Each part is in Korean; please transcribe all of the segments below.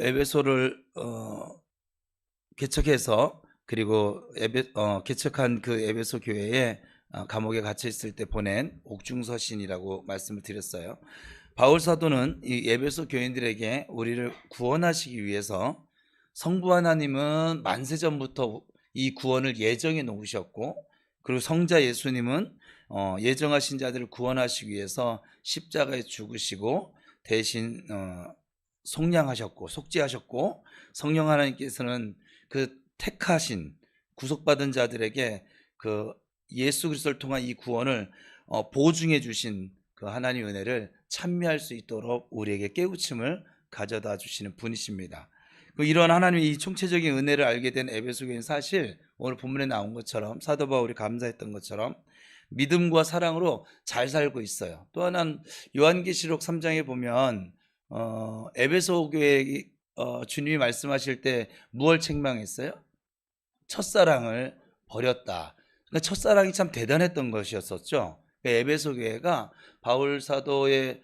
에베소를 개척해서 그리고 개척한 그 에베소 교회에 감옥에 갇혀 있을 때 보낸 옥중서신이라고 말씀을 드렸어요. 바울 사도는 이 에베소 교인들에게 우리를 구원하시기 위해서 성부 하나님은 만세전부터 이 구원을 예정해 놓으셨고, 그리고 성자 예수님은 예정하신 자들을 구원하시기 위해서 십자가에 죽으시고 대신 속량하셨고 속죄하셨고, 성령 하나님께서는 그 택하신 구속받은 자들에게 그 예수 그리스도를 통한 이 구원을 보증해 주신 그 하나님의 은혜를 찬미할 수 있도록 우리에게 깨우침을 가져다 주시는 분이십니다. 이런 하나님의 이 총체적인 은혜를 알게 된 에베소 교회는 사실 오늘 본문에 나온 것처럼, 사도 바울이 감사했던 것처럼 믿음과 사랑으로 잘 살고 있어요. 또 하나는 요한계시록 3장에 보면 에베소 교회 주님이 말씀하실 때 무엇을 책망했어요? 첫사랑을 버렸다. 그러니까 첫사랑이 참 대단했던 것이었었죠. 에베소 교회가 바울 사도의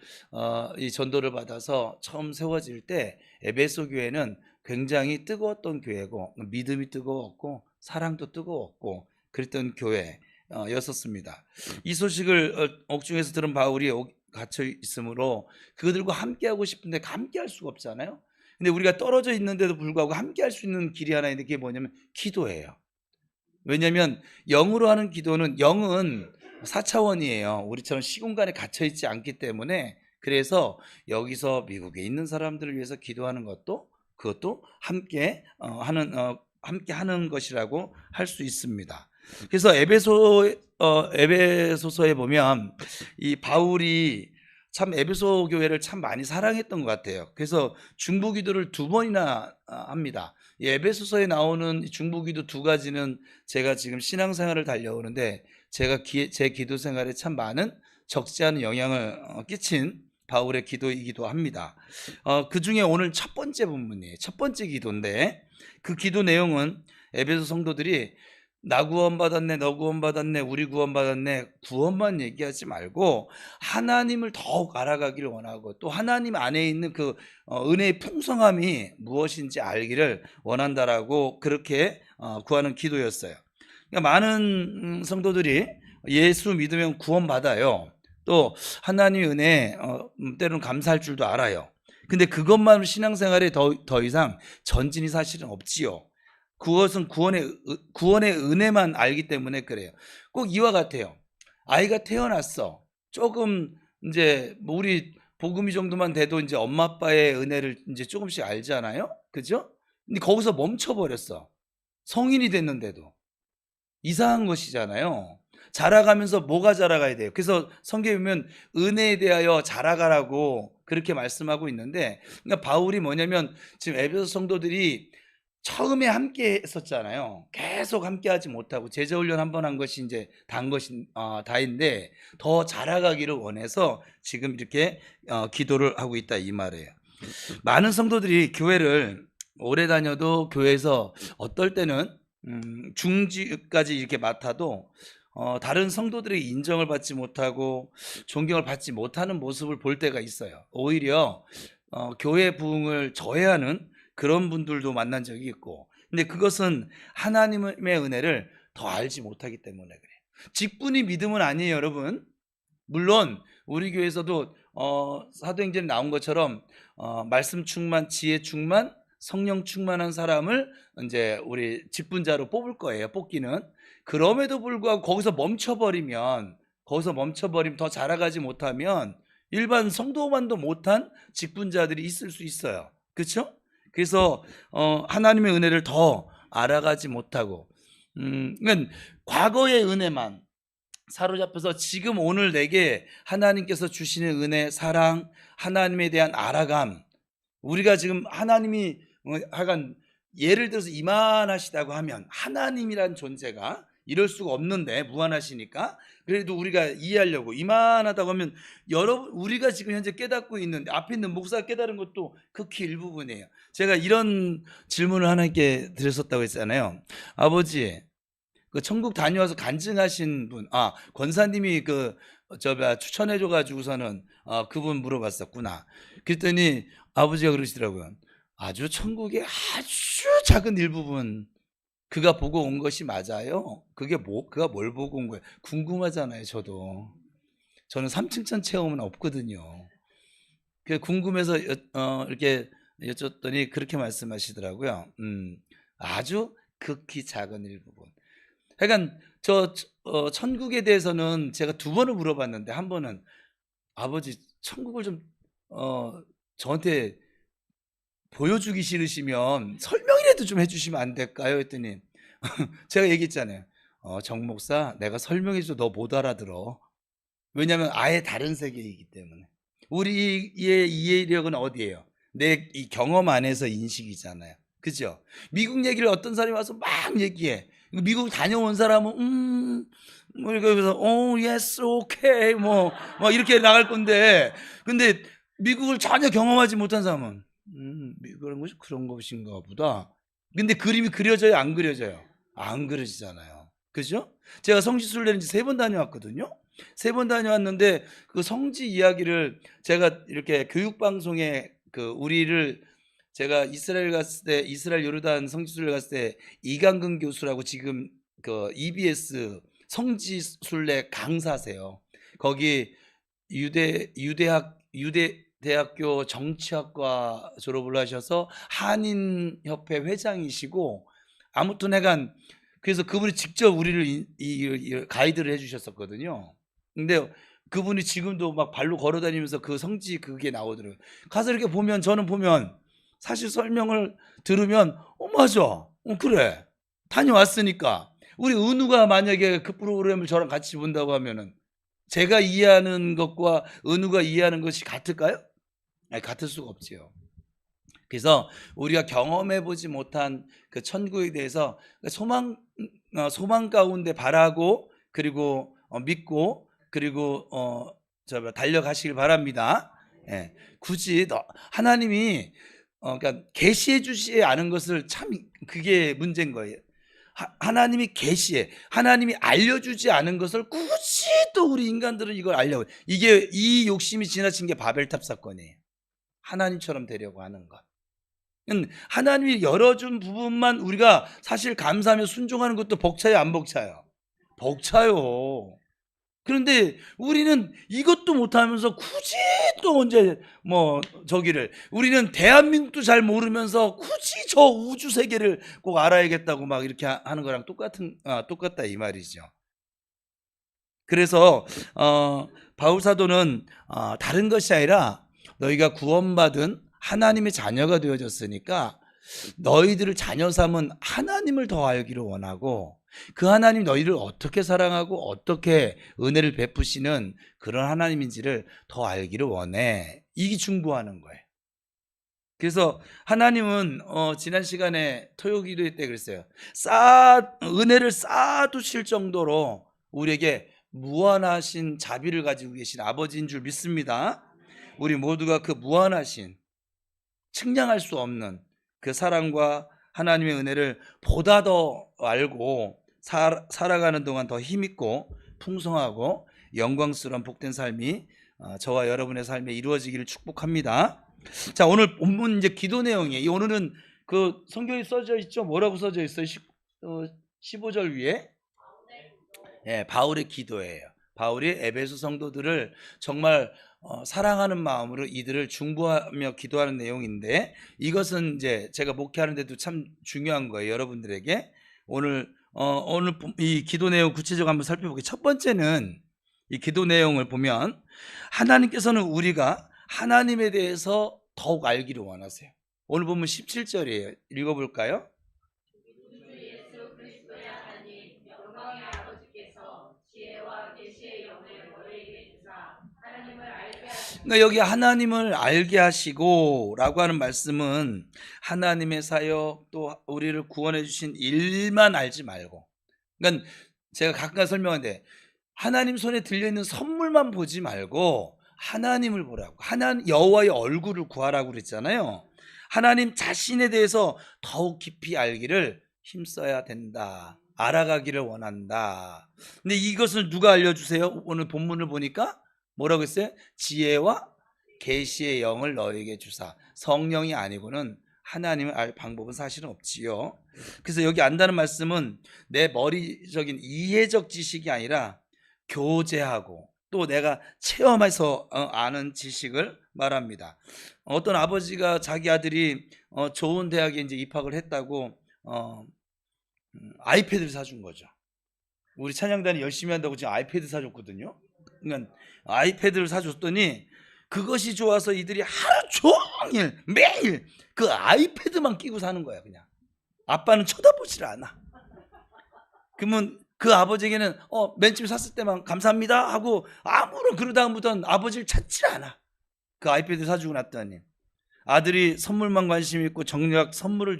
이 전도를 받아서 처음 세워질 때 에베소 교회는 굉장히 뜨거웠던 교회고, 믿음이 뜨거웠고 사랑도 뜨거웠고 그랬던 교회였었습니다. 이 소식을 옥중에서 들은 바울이 갇혀 있으므로 그들과 함께하고 싶은데 함께할 수가 없잖아요. 근데 우리가 떨어져 있는데도 불구하고 함께할 수 있는 길이 하나 있는데 그게 뭐냐면 기도예요. 왜냐하면 영으로 하는 기도는, 영은 4차원이에요. 우리처럼 시공간에 갇혀 있지 않기 때문에, 그래서 여기서 미국에 있는 사람들을 위해서 기도하는 것도, 그것도 함께 하는 것이라고 할 수 있습니다. 그래서 에베소서에 보면 이 바울이 참 에베소 교회를 참 많이 사랑했던 것 같아요. 그래서 중보기도를 2번이나 합니다. 이 에베소서에 나오는 중보기도 2가지는 제가 지금 신앙생활을 달려오는데 제 기도 생활에 참 많은 적지 않은 영향을 끼친 바울의 기도이기도 합니다. 그 중에 오늘 첫 번째 본문이에요. 첫 번째 기도인데, 그 기도 내용은 에베소 성도들이 나 구원받았네, 너 구원받았네, 우리 구원받았네, 구원만 얘기하지 말고 하나님을 더욱 알아가기를 원하고, 또 하나님 안에 있는 그 은혜의 풍성함이 무엇인지 알기를 원한다라고 그렇게 구하는 기도였어요. 그러니까 많은 성도들이 예수 믿으면 구원받아요. 또 하나님의 은혜에 때로는 감사할 줄도 알아요. 근데 그것만으로 신앙생활에 더 이상 전진이 사실은 없지요. 그것은 구원의 은혜만 알기 때문에 그래요. 꼭 이와 같아요. 아이가 태어났어. 조금 이제 우리 복음이 정도만 돼도 이제 엄마 아빠의 은혜를 이제 조금씩 알잖아요. 그죠? 근데 거기서 멈춰버렸어. 성인이 됐는데도. 이상한 것이잖아요. 자라가면서 뭐가 자라가야 돼요? 그래서 성경에 보면 은혜에 대하여 자라가라고 그렇게 말씀하고 있는데, 그러니까 바울이 뭐냐면 지금 에베소 성도들이 처음에 함께 했었잖아요. 계속 함께 하지 못하고 제자훈련 한 번 한 것이 이제 다인데 더 자라가기를 원해서 지금 이렇게 기도를 하고 있다, 이 말이에요. 많은 성도들이 교회를 오래 다녀도 교회에서 어떨 때는 중직까지 이렇게 맡아도 다른 성도들의 인정을 받지 못하고 존경을 받지 못하는 모습을 볼 때가 있어요. 오히려 교회 부흥을 저해하는 그런 분들도 만난 적이 있고, 근데 그것은 하나님의 은혜를 더 알지 못하기 때문에 그래요. 직분이 믿음은 아니에요, 여러분. 물론 우리 교회에서도 사도행전에 나온 것처럼 말씀 충만, 지혜 충만, 성령 충만한 사람을 이제 우리 직분자로 뽑을 거예요, 뽑기는. 그럼에도 불구하고 거기서 멈춰버리면 더 자라가지 못하면 일반 성도만도 못한 직분자들이 있을 수 있어요. 그렇죠? 그래서 하나님의 은혜를 더 알아가지 못하고, 그러니까 과거의 은혜만 사로잡혀서 지금 오늘 내게 하나님께서 주시는 은혜, 사랑, 하나님에 대한 알아감, 우리가 지금 하나님이 하여간 예를 들어서 이만하시다고 하면 하나님이란 존재가 이럴 수가 없는데, 무한하시니까 그래도 우리가 이해하려고 이만하다고 하면, 여러분 우리가 지금 현재 깨닫고 있는 앞에 있는 목사가 깨달은 것도 극히 일부분이에요. 제가 이런 질문을 하나님께 드렸었다고 했잖아요. 아버지, 그 천국 다녀와서 간증하신 분, 권사님이 추천해줘 가지고서는 그분 물어봤었구나. 그랬더니 아버지가 그러시더라고요. 아주 천국의 아주 작은 일부분 그가 보고 온 것이 맞아요. 그가 뭘 보고 온 거예요? 궁금하잖아요, 저도. 저는 3층천 체험은 없거든요. 그 궁금해서 이렇게 여쭸더니 그렇게 말씀하시더라고요. 아주 극히 작은 일부분. 그러니까 천국에 대해서는 제가 두 번을 물어봤는데, 한 번은 아버지 천국을 좀 저한테 보여주기 싫으시면 설명이라도 좀 해주시면 안 될까요? 했더니 제가 얘기했잖아요. 정 목사, 내가 설명해줘도 너 못 알아들어. 왜냐하면 아예 다른 세계이기 때문에. 우리의 이해력은 어디예요? 내 이 경험 안에서 인식이잖아요. 그죠? 미국 얘기를 어떤 사람이 와서 막 얘기해. 미국 다녀온 사람은 뭐 이러면서 yes, okay 뭐 이렇게 나갈 건데, 근데 미국을 전혀 경험하지 못한 사람은 그런 것인가 보다. 근데 그림이 그려져요, 안 그려져요? 안 그려지잖아요. 그죠? 제가 성지순례를 이제 3번 다녀왔거든요. 3번 다녀왔는데 그 성지 이야기를 제가 이렇게 교육방송에 우리를, 제가 이스라엘 갔을 때, 이스라엘 요르단 성지순례 갔을 때 이강근 교수라고 지금 EBS 성지순례 강사세요. 거기 유대대학교 정치학과 졸업을 하셔서 한인협회 회장이시고, 아무튼 해간 그래서 그분이 직접 우리를 가이드를 해주셨었거든요. 근데 그분이 지금도 막 발로 걸어다니면서 그 성지 그게 나오더라고요. 가서 이렇게 보면, 저는 보면 사실 설명을 들으면 맞아, 그래, 다녀왔으니까. 우리 은우가 만약에 그 프로그램을 저랑 같이 본다고 하면은 제가 이해하는 것과 은우가 이해하는 것이 같을까요? 아니, 같을 수가 없지요. 그래서 우리가 경험해 보지 못한 그 천국에 대해서 소망 가운데 바라고, 그리고 믿고, 그리고 달려가시길 바랍니다. 예. 굳이 하나님이 그러니까 계시해 주시지 않은 것을, 참 그게 문제인 거예요. 하나님이 하나님이 알려주지 않은 것을 굳이 또 우리 인간들은 이걸 알려고, 이 욕심이 지나친 게 바벨탑 사건이에요. 하나님처럼 되려고 하는 것. 하나님이 열어준 부분만 우리가 사실 감사하며 순종하는 것도 벅차요, 안 벅차요? 벅차요. 그런데 우리는 이것도 못하면서 굳이 또 언제 우리는 대한민국도 잘 모르면서 굳이 저 우주 세계를 꼭 알아야겠다고 막 이렇게 하는 거랑 똑같다 이 말이죠. 그래서 바울 사도는 다른 것이 아니라 너희가 구원받은 하나님의 자녀가 되어졌으니까 너희들을 자녀 삼은 하나님을 더 알기를 원하고, 그 하나님 너희를 어떻게 사랑하고 어떻게 은혜를 베푸시는 그런 하나님인지를 더 알기를 원해. 이게 중보하는 거예요. 그래서 하나님은 지난 시간에 토요 기도회 때 그랬어요. 은혜를 쌓아두실 정도로 우리에게 무한하신 자비를 가지고 계신 아버지인 줄 믿습니다. 우리 모두가 그 무한하신, 측량할 수 없는 그 사랑과 하나님의 은혜를 보다 더 알고 살아가는 동안 더 힘있고 풍성하고 영광스러운 복된 삶이 저와 여러분의 삶에 이루어지기를 축복합니다. 자, 오늘 본문 이제 기도 내용이에요. 오늘은 그 성경에 써져 있죠. 뭐라고 써져 있어요? 15절 위에 바울의 기도예요. 바울이 에베소 성도들을 정말 사랑하는 마음으로 이들을 중보하며 기도하는 내용인데, 이것은 이제 제가 목회하는데도 참 중요한 거예요, 여러분들에게. 오늘 이 기도 내용 구체적으로 한번 살펴볼게요. 첫 번째는 이 기도 내용을 보면 하나님께서는 우리가 하나님에 대해서 더욱 알기를 원하세요. 오늘 보면 17절이에요. 읽어볼까요? 그러니까 여기 하나님을 알게 하시고 라고 하는 말씀은 하나님의 사역, 또 우리를 구원해 주신 일만 알지 말고, 그러니까 제가 가끔 설명하는데 하나님 손에 들려있는 선물만 보지 말고 하나님을 보라고, 여호와의 얼굴을 구하라고 그랬잖아요. 하나님 자신에 대해서 더욱 깊이 알기를 힘써야 된다. 알아가기를 원한다. 근데 이것을 누가 알려주세요? 오늘 본문을 보니까 뭐라고 했어요? 지혜와 계시의 영을 너에게 주사. 성령이 아니고는 하나님을 알 방법은 사실은 없지요. 그래서 여기 안다는 말씀은 내 머리적인 이해적 지식이 아니라 교제하고 또 내가 체험해서 아는 지식을 말합니다. 어떤 아버지가 자기 아들이 좋은 대학에 이제 입학을 했다고 아이패드를 사준 거죠. 우리 찬양단이 열심히 한다고 지금 아이패드 사줬거든요. 그러니까 아이패드를 사줬더니 그것이 좋아서 이들이 하루 종일 매일 그 아이패드만 끼고 사는 거야. 그냥 아빠는 쳐다보질 않아. 그러면 그 아버지에게는 맨 처음 샀을 때만 감사합니다 하고 아무런 그러다부터는 아버지를 찾질 않아. 그 아이패드 사주고 났더니 아들이 선물만 관심 있고 정작 선물을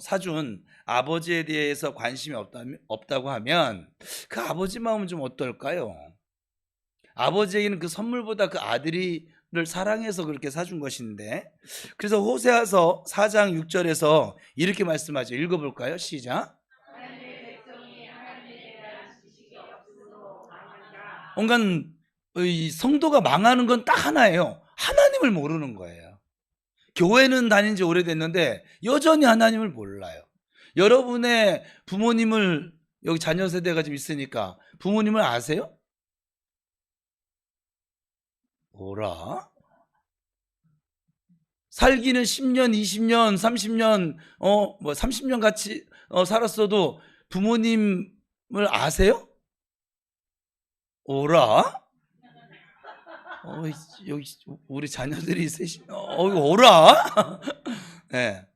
사준 아버지에 대해서 관심이 없다고 하면 그 아버지 마음은 좀 어떨까요? 아버지에게는 그 선물보다 그 아들이를 사랑해서 그렇게 사준 것인데, 그래서 호세아서 4장 6절에서 이렇게 말씀하죠. 읽어볼까요? 시작. 온갖 이 성도가 망하는 건 딱 하나예요. 하나님을 모르는 거예요. 교회는 다닌 지 오래됐는데 여전히 하나님을 몰라요. 여러분의 부모님을, 여기 자녀 세대가 좀 있으니까 부모님을 아세요? 뭐라? 살기는 10년, 20년, 30년, 30년 같이 살았어도 부모님을 아세요? 오라? 여기 우리 자녀들이 셋이, 오라? 네.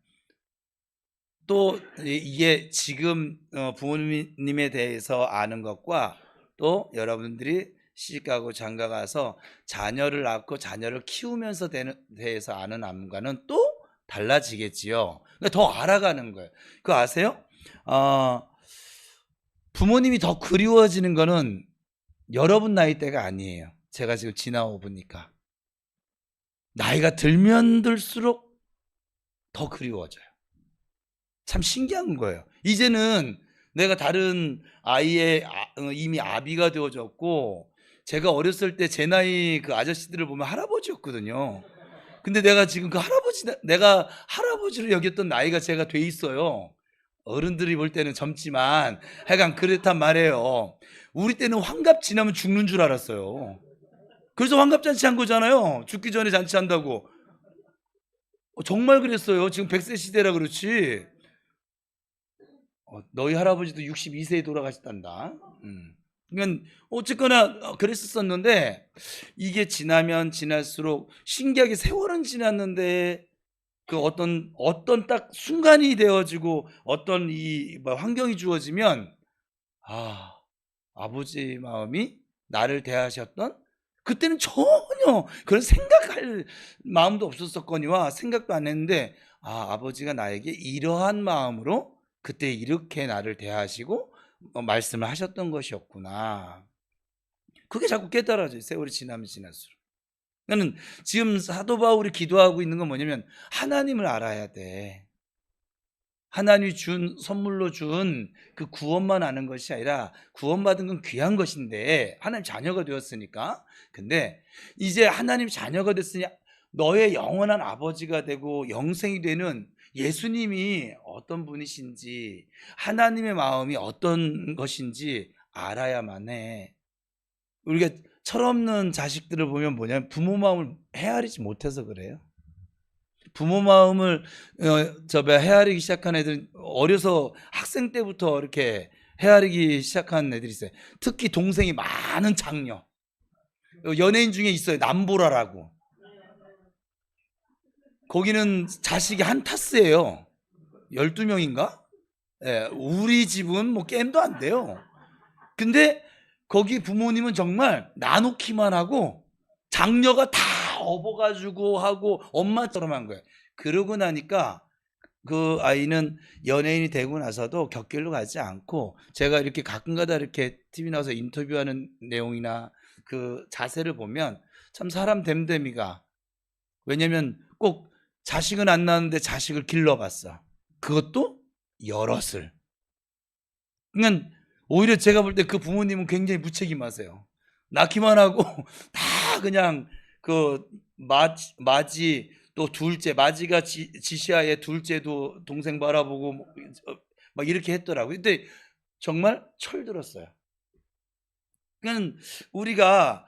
또 이게 지금 부모님에 대해서 아는 것과 또 여러분들이 시집가고 장가가서 자녀를 낳고 자녀를 키우면서 대해서 아는 암과는 또 달라지겠지요. 그러니까 더 알아가는 거예요. 그거 아세요? 부모님이 더 그리워지는 거는 여러분 나이대가 아니에요. 제가 지금 지나고 보니까 나이가 들면 들수록 더 그리워져요. 참 신기한 거예요. 이제는 내가 다른 아이의 이미 아비가 되어졌고, 제가 어렸을 때 제 나이 그 아저씨들을 보면 할아버지였거든요. 근데 내가 지금 내가 할아버지로 여겼던 나이가 제가 돼 있어요. 어른들이 볼 때는 젊지만 하여간 그렇단 말이에요. 우리 때는 환갑 지나면 죽는 줄 알았어요. 그래서 환갑잔치 한 거잖아요. 죽기 전에 잔치한다고. 정말 그랬어요. 지금 100세 시대라 그렇지. 너희 할아버지도 62세에 돌아가셨단다. 그러니까 어쨌거나 그랬었는데, 이게 지나면 지날수록 신기하게 세월은 지났는데 그 어떤 딱 순간이 되어지고 어떤 환경이 주어지면 아버지 마음이 나를 대하셨던, 그때는 전혀 그런 생각할 마음도 없었거니와 생각도 안 했는데 아버지가 나에게 이러한 마음으로 그때 이렇게 나를 대하시고 말씀을 하셨던 것이었구나. 그게 자꾸 깨달아져요. 세월이 지나면 지날수록. 나는 지금 사도 바울이 기도하고 있는 건 뭐냐면 하나님을 알아야 돼. 하나님이 선물로 준 그 구원만 아는 것이 아니라 구원받은 건 귀한 것인데, 하나님 자녀가 되었으니까. 근데 이제 하나님 자녀가 됐으니 너의 영원한 아버지가 되고 영생이 되는 예수님이 어떤 분이신지, 하나님의 마음이 어떤 것인지 알아야만 해. 우리가 철없는 자식들을 보면 뭐냐면 부모 마음을 헤아리지 못해서 그래요. 부모 마음을 헤아리기 시작한 애들은 어려서 학생 때부터 이렇게 헤아리기 시작한 애들이 있어요. 특히 동생이 많은 장녀. 연예인 중에 있어요. 남보라라고. 거기는 자식이 한 타스예요. 12명인가? 예, 우리 집은 뭐 게임도 안 돼요. 근데 거기 부모님은 정말 나누기만 하고 장녀가 다 업어가지고 하고 엄마처럼 한 거예요. 그러고 나니까 그 아이는 연예인이 되고 나서도 곁길로 가지 않고, 제가 이렇게 가끔가다 이렇게 TV 나와서 인터뷰하는 내용이나 그 자세를 보면 참 사람 됨됨이가, 왜냐면 꼭 자식은 안 낳았는데 자식을 길러봤어. 그것도 여럿을. 그러니까 오히려 제가 볼 때 그 부모님은 굉장히 무책임하세요. 낳기만 하고 다 그냥 그 마지 또 둘째 마지가 지시하에 둘째도 동생 바라보고 막 이렇게 했더라고요. 근데 정말 철들었어요. 그러니까 우리가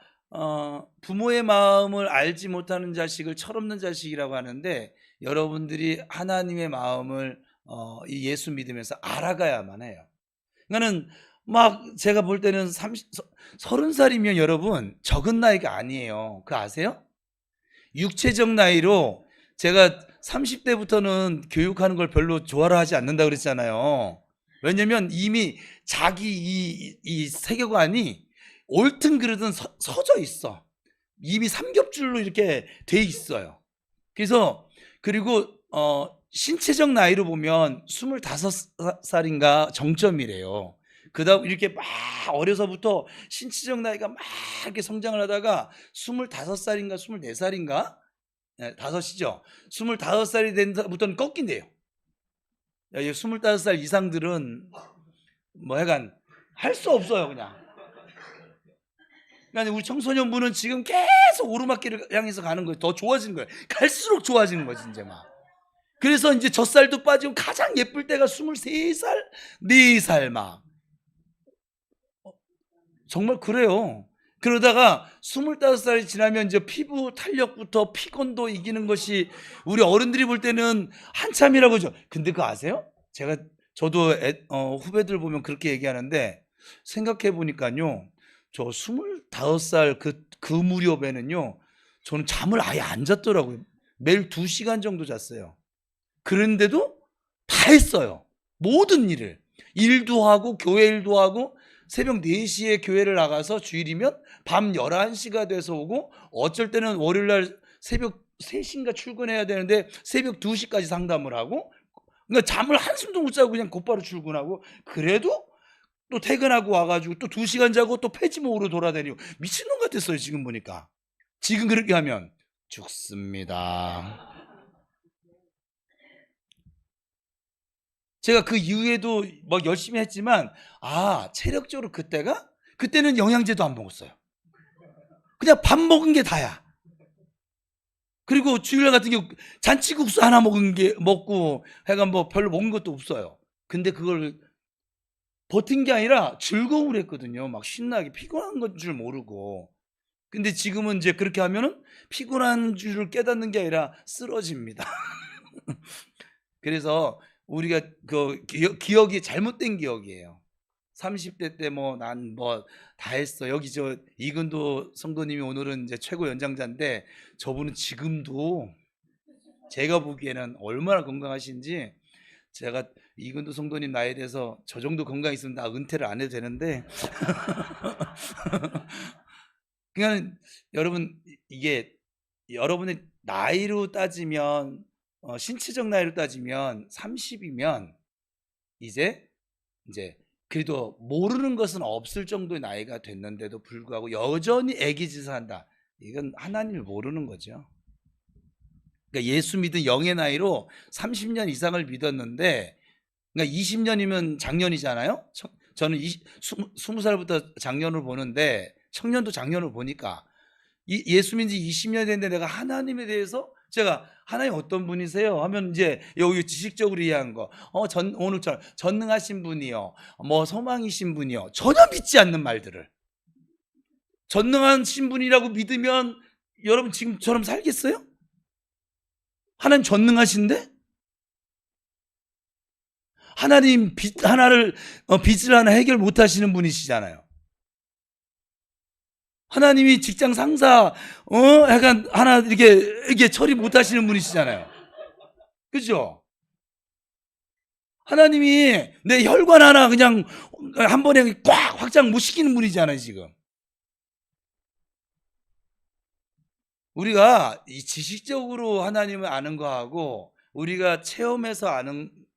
부모의 마음을 알지 못하는 자식을 철없는 자식이라고 하는데, 여러분들이 하나님의 마음을 이 예수 믿으면서 알아가야만 해요. 그러니까는 막 제가 볼 때는 30살이면 여러분 적은 나이가 아니에요. 그거 아세요? 육체적 나이로 제가 30대부터는 교육하는 걸 별로 좋아라 하지 않는다 그랬잖아요. 왜냐면 이미 자기 이 세계관이 옳든 그르든 서져 있어. 이미 삼겹줄로 이렇게 돼 있어요. 그래서 그리고 신체적 나이로 보면 25살인가 정점이래요. 그 다음 이렇게 막 어려서부터 신체적 나이가 막 이렇게 성장을 하다가 25살인가 24살인가? 네, 5이죠. 25살이 된 부터는 꺾인대요. 25살 이상들은 뭐 약간 할 수 없어요, 그냥. 그러니까 우리 청소년부는 지금 계속 오르막길을 향해서 가는 거예요. 더 좋아지는 거예요. 갈수록 좋아지는 거지, 이제 막. 그래서 이제 젖살도 빠지고 가장 예쁠 때가 23살, 4살 막. 정말 그래요. 그러다가 25살이 지나면 이제 피부 탄력부터 피곤도 이기는 것이 우리 어른들이 볼 때는 한참이라고 하죠. 근데 그거 아세요? 저도 후배들 보면 그렇게 얘기하는데, 생각해 보니까요, 저 25살 그 무렵에는요, 저는 잠을 아예 안 잤더라고요. 매일 2시간 정도 잤어요. 그런데도 다 했어요. 모든 일도 하고 교회 일도 하고, 새벽 4시에 교회를 나가서 주일이면 밤 11시가 돼서 오고, 어쩔 때는 월요일날 새벽 3시인가 출근해야 되는데 새벽 2시까지 상담을 하고, 그러니까 잠을 한숨도 못 자고 그냥 곧바로 출근하고, 그래도 또 퇴근하고 와가지고 또 2시간 자고 또 폐지목으로 돌아다니고 미친놈 같았어요. 지금 보니까. 지금 그렇게 하면 죽습니다. 제가 그 이후에도 막 열심히 했지만, 체력적으로 그때는 영양제도 안 먹었어요. 그냥 밥 먹은 게 다야. 그리고 주일날 같은 경우 잔치국수 하나 먹고 해가 뭐 별로 먹은 것도 없어요. 근데 그걸 버틴 게 아니라 즐거움을 했거든요. 막 신나게. 피곤한 건 줄 모르고. 근데 지금은 이제 그렇게 하면은 피곤한 줄을 깨닫는 게 아니라 쓰러집니다. 그래서 우리가 그 기억이 잘못된 기억이에요. 30대 때 뭐 난 뭐 다 했어. 여기 저 이근도 성도님이 오늘은 이제 최고 연장자인데, 저분은 지금도 제가 보기에는 얼마나 건강하신지, 제가 이근도 성도님 나이에 대해서 저 정도 건강 있으면 나 은퇴를 안 해도 되는데 그냥 여러분, 이게 여러분의 나이로 따지면 신체적 나이로 따지면 30이면 이제 그래도 모르는 것은 없을 정도의 나이가 됐는데도 불구하고 여전히 애기 짓을 한다. 이건 하나님을 모르는 거죠. 그러니까 예수 믿은 영의 나이로 30년 이상을 믿었는데, 그러니까 20년이면 작년이잖아요. 저는 20살부터 작년을 보는데, 청년도 작년을 보니까 예수 믿은 지 20년이 됐는데 내가 하나님에 대해서, 제가 하나님 어떤 분이세요? 하면 이제 여기 지식적으로 이해한 거, 오늘처럼 전능하신 분이요, 뭐 소망이신 분이요, 전혀 믿지 않는 말들을. 전능하신 분이라고 믿으면 여러분 지금처럼 살겠어요? 하나님 전능하신데? 하나님 빚을 하나 해결 못 하시는 분이시잖아요. 하나님이 직장 상사, 약간 하나 이게 처리 못 하시는 분이시잖아요. 그죠? 하나님이 내 혈관 하나 그냥 한 번에 꽉 확장 못 시키는 분이잖아요, 지금. 우리가 이 지식적으로 하나님을 아는 거하고 우리가 체험해서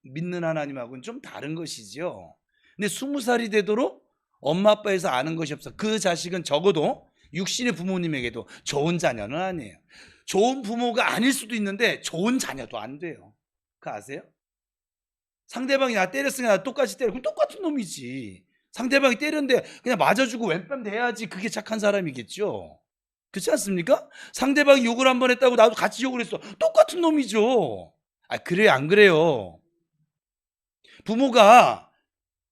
믿는 하나님하고는 좀 다른 것이죠. 근데 20살이 되도록 엄마 아빠에서 아는 것이 없어. 그 자식은 적어도 육신의 부모님에게도 좋은 자녀는 아니에요. 좋은 부모가 아닐 수도 있는데 좋은 자녀도 안 돼요. 그거 아세요? 상대방이 나 때렸으니까 나 똑같이 때려. 그럼 똑같은 놈이지. 상대방이 때렸는데 그냥 맞아주고 왼뺨 대야지. 그게 착한 사람이겠죠. 그렇지 않습니까? 상대방이 욕을 한 번 했다고 나도 같이 욕을 했어. 똑같은 놈이죠. 그래요, 안 그래요? 부모가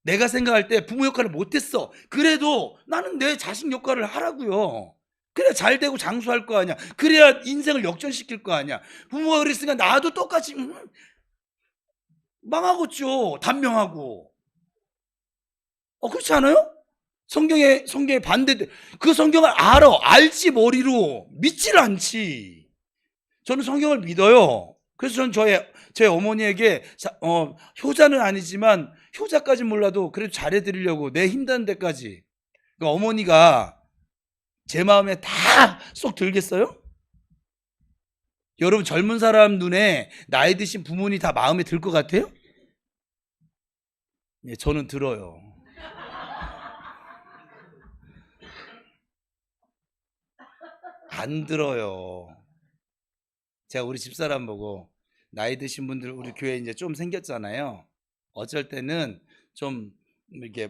내가 생각할 때 부모 역할을 못했어. 그래도 나는 내 자식 역할을 하라고요. 그래야 잘 되고 장수할 거 아니야. 그래야 인생을 역전시킬 거 아니야. 부모가 그랬으니까 나도 똑같이 망하겠죠. 단명하고. 그렇지 않아요? 성경에 반대돼. 그 성경을 알아. 알지 머리로. 믿지를 않지. 저는 성경을 믿어요. 그래서 저는 제 어머니에게 효자는 아니지만 효자까지 몰라도 그래도 잘해드리려고 내 힘든 데까지. 그러니까 어머니가 제 마음에 다 쏙 들겠어요? 여러분 젊은 사람 눈에 나이 드신 부모님 다 마음에 들 것 같아요? 예, 저는 들어요. 안 들어요. 제가 우리 집사람 보고 나이 드신 분들 우리 교회 이제 좀 생겼잖아요. 어쩔 때는 좀 이렇게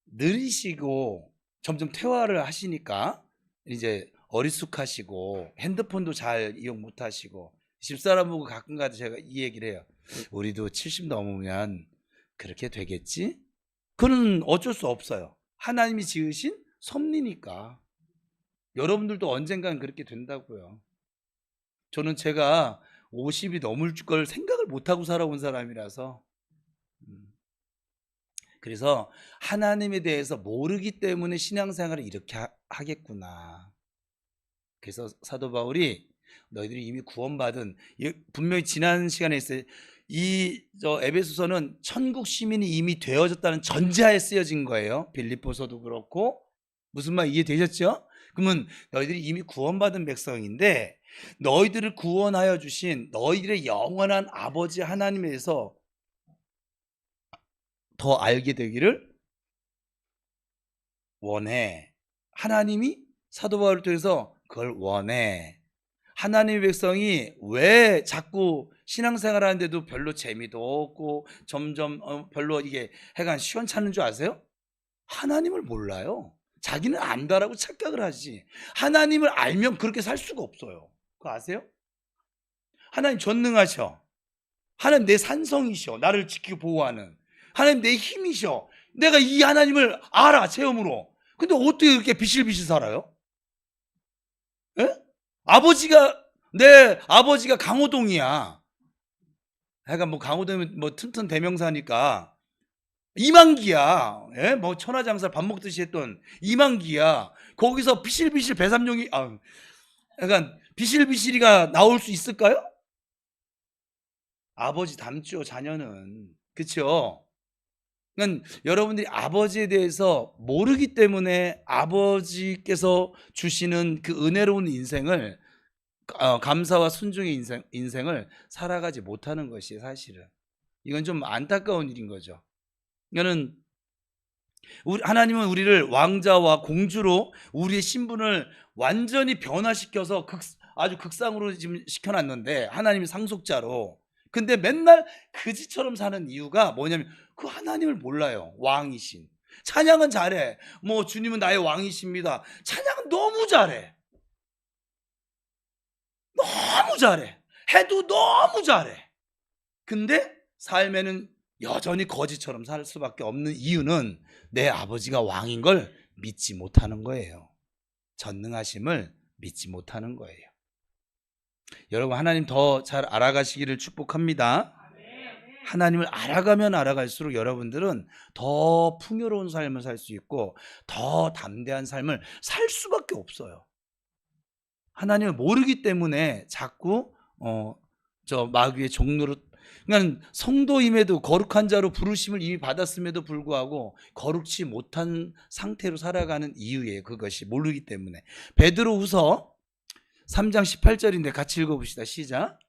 느리시고 점점 퇴화를 하시니까 이제 어리숙하시고 핸드폰도 잘 이용 못 하시고 집사람 보고 가끔가다 제가 이 얘기를 해요. 우리도 70 넘으면 그렇게 되겠지? 그건 어쩔 수 없어요. 하나님이 지으신 섭리니까. 여러분들도 언젠간 그렇게 된다고요. 저는 제가 50이 넘을 걸 생각을 못하고 살아온 사람이라서. 그래서 하나님에 대해서 모르기 때문에 신앙생활을 이렇게 하겠구나. 그래서 사도 바울이 너희들이 이미 구원받은, 분명히 지난 시간에 있어요. 에베소서는 천국 시민이 이미 되어졌다는 전제하에 쓰여진 거예요. 빌립보서도 그렇고. 무슨 말 이해되셨죠? 그러면 너희들이 이미 구원받은 백성인데 너희들을 구원하여 주신 너희들의 영원한 아버지 하나님에 대해서 더 알게 되기를 원해. 하나님이 사도 바울을 통해서 그걸 원해. 하나님의 백성이 왜 자꾸 신앙생활 하는데도 별로 재미도 없고 점점 별로 이게 해가 시원찮은 줄 아세요? 하나님을 몰라요. 자기는 안다라고 착각을 하지. 하나님을 알면 그렇게 살 수가 없어요. 그거 아세요? 하나님 전능하셔. 하나님 내 산성이셔. 나를 지키고 보호하는. 하나님 내 힘이셔. 내가 이 하나님을 알아, 체험으로. 근데 어떻게 그렇게 비실비실 살아요? 에? 내 아버지가 강호동이야. 약간 강호동은 튼튼 대명사니까 이만기야. 예? 천하장사 밥 먹듯이 했던 이만기야. 거기서 비실비실 배삼룡이 약간 비실비실이가 나올 수 있을까요? 아버지 닮죠, 자녀는. 그렇죠? 그러니까 여러분들이 아버지에 대해서 모르기 때문에 아버지께서 주시는 그 은혜로운 인생을 감사와 순종의 인생을 살아가지 못하는 것이 사실은. 이건 좀 안타까운 일인 거죠. 이거는 하나님은 우리를 왕자와 공주로 우리의 신분을 완전히 변화시켜서 아주 극상으로 지금 시켜놨는데, 하나님이 상속자로. 근데 맨날 그지처럼 사는 이유가 뭐냐면 그 하나님을 몰라요. 왕이신. 찬양은 잘해. 주님은 나의 왕이십니다. 찬양은 너무 잘해. 너무 잘해. 해도 너무 잘해. 근데 삶에는 여전히 거지처럼 살 수밖에 없는 이유는 내 아버지가 왕인 걸 믿지 못하는 거예요. 전능하심을 믿지 못하는 거예요. 여러분, 하나님 더 잘 알아가시기를 축복합니다. 하나님을 알아가면 알아갈수록 여러분들은 더 풍요로운 삶을 살 수 있고 더 담대한 삶을 살 수밖에 없어요. 하나님을 모르기 때문에 자꾸 마귀의 종로로, 그러니까 성도임에도 거룩한 자로 부르심을 이미 받았음에도 불구하고 거룩치 못한 상태로 살아가는 이유예요. 그것이 모르기 때문에. 베드로후서 3장 18절인데 같이 읽어봅시다. 시작.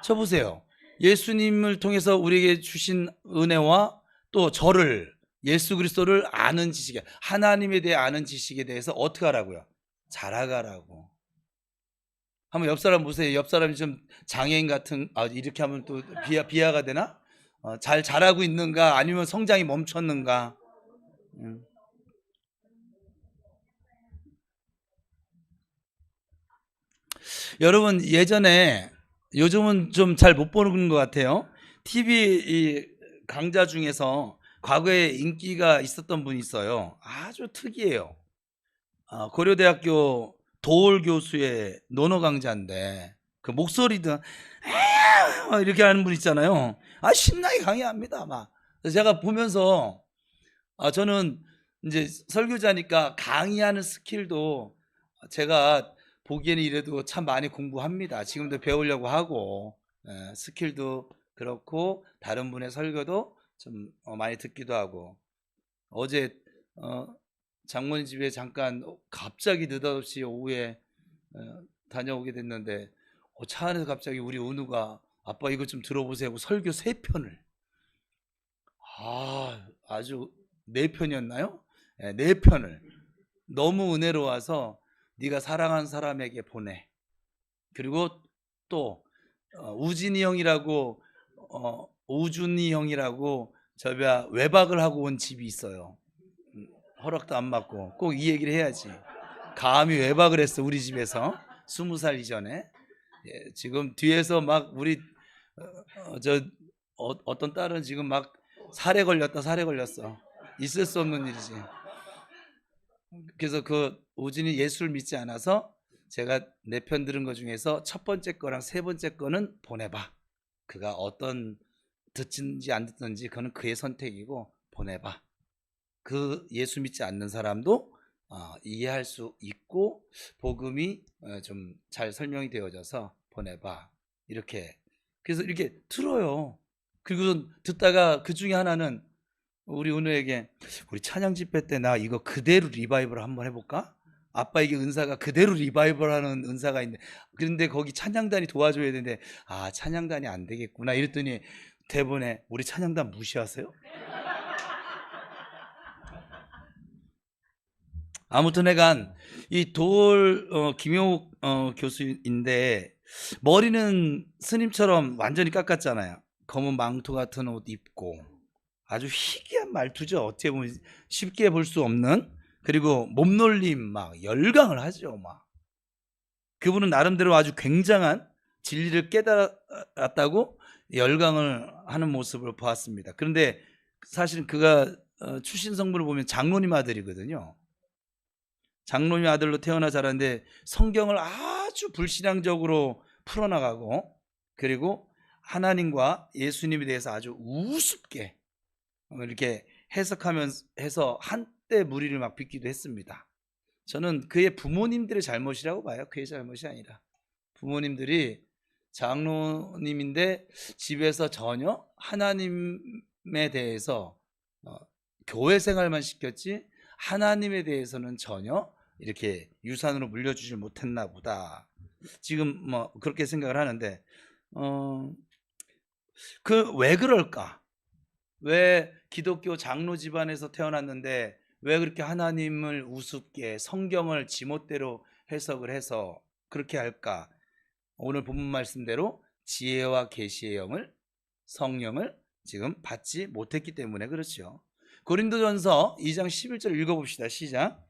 쳐보세요. 예수님을 통해서 우리에게 주신 은혜와 또 저를, 예수 그리스도를 아는 지식에, 하나님에 대해 아는 지식에 대해서 어떻게 하라고요? 자라가라고. 한번 옆 사람 보세요. 옆 사람이 좀 장애인 같은, 이렇게 하면 또 비하가 되나? 잘 자라고 있는가? 아니면 성장이 멈췄는가? 음. 여러분, 예전에, 요즘은 좀 잘 못 보는 것 같아요. TV 이 강좌 중에서 과거에 인기가 있었던 분이 있어요. 아주 특이해요. 고려대학교 도올 교수의 논어 강좌인데, 그 목소리도 이렇게 하는 분 있잖아요. 신나게 강의합니다, 막. 그래서 제가 보면서, 저는 이제 설교자니까 강의하는 스킬도 제가 보기에는 이래도 참 많이 공부합니다. 지금도 배우려고 하고, 스킬도 그렇고, 다른 분의 설교도 좀 많이 듣기도 하고. 어제 장모님 집에 잠깐 갑자기 느닷없이 오후에 다녀오게 됐는데, 차 안에서 갑자기 우리 은우가 아빠 이거 좀 들어보세요 하고 설교 3편을, 아주 4편이었나요? 네, 4편을 너무 은혜로워서 네가 사랑하는 사람에게 보내. 그리고 또 우진이 형이라고, 우준이 형이라고 저야 외박을 하고 온 집이 있어요. 허락도 안 받고. 꼭 이 얘기를 해야지. 감히 외박을 했어, 우리 집에서. 20살 이전에. 지금 뒤에서 막 우리 어떤 딸은 지금 막 살해 걸렸어. 있을 수 없는 일이지. 그래서 그 우진이 예수를 믿지 않아서 제가 4편 들은 것 중에서 첫 번째 거랑 3번째 거는 보내봐. 그가 어떤 듣는지 안 듣는지 그거는 그의 선택이고 보내봐. 그 예수 믿지 않는 사람도 이해할 수 있고 복음이 좀 잘 설명이 되어져서 보내봐. 이렇게. 그래서 이렇게 틀어요. 그리고 듣다가 그 중에 하나는 우리 은우에게, 우리 찬양 집회 때 나 이거 그대로 리바이벌 한번 해볼까? 아빠에게 은사가 그대로 리바이벌 하는 은사가 있는데, 그런데 거기 찬양단이 도와줘야 되는데, 찬양단이 안 되겠구나 이랬더니 대본에 우리 찬양단 무시하세요? 아무튼 내가 이 김용욱 교수인데, 머리는 스님처럼 완전히 깎았잖아요. 검은 망토 같은 옷 입고 아주 희귀한 말투죠. 어떻게 보면 쉽게 볼 수 없는. 그리고 몸놀림 막 열강을 하죠. 막 그분은 나름대로 아주 굉장한 진리를 깨달았다고 열강을 하는 모습을 보았습니다. 그런데 사실은 그가 출신 성분을 보면 장로님 아들이거든요. 장로님 아들로 태어나 자랐는데 성경을 아주 불신앙적으로 풀어나가고, 그리고 하나님과 예수님에 대해서 아주 우습게 이렇게 해석하면서 해서 한때 무리를 막 빚기도 했습니다. 저는 그의 부모님들의 잘못이라고 봐요. 그의 잘못이 아니라 부모님들이 장로님인데 집에서 전혀 하나님에 대해서 교회 생활만 시켰지 하나님에 대해서는 전혀 이렇게 유산으로 물려주질 못했나 보다. 지금 뭐 그렇게 생각을 하는데, 왜 그럴까? 왜 기독교 장로 집안에서 태어났는데 왜 그렇게 하나님을 우습게 성경을 지멋대로 해석을 해서 그렇게 할까? 오늘 본문 말씀대로 지혜와 계시의 영을, 성령을 지금 받지 못했기 때문에 그렇죠. 고린도전서 2장 11절 읽어봅시다. 시작.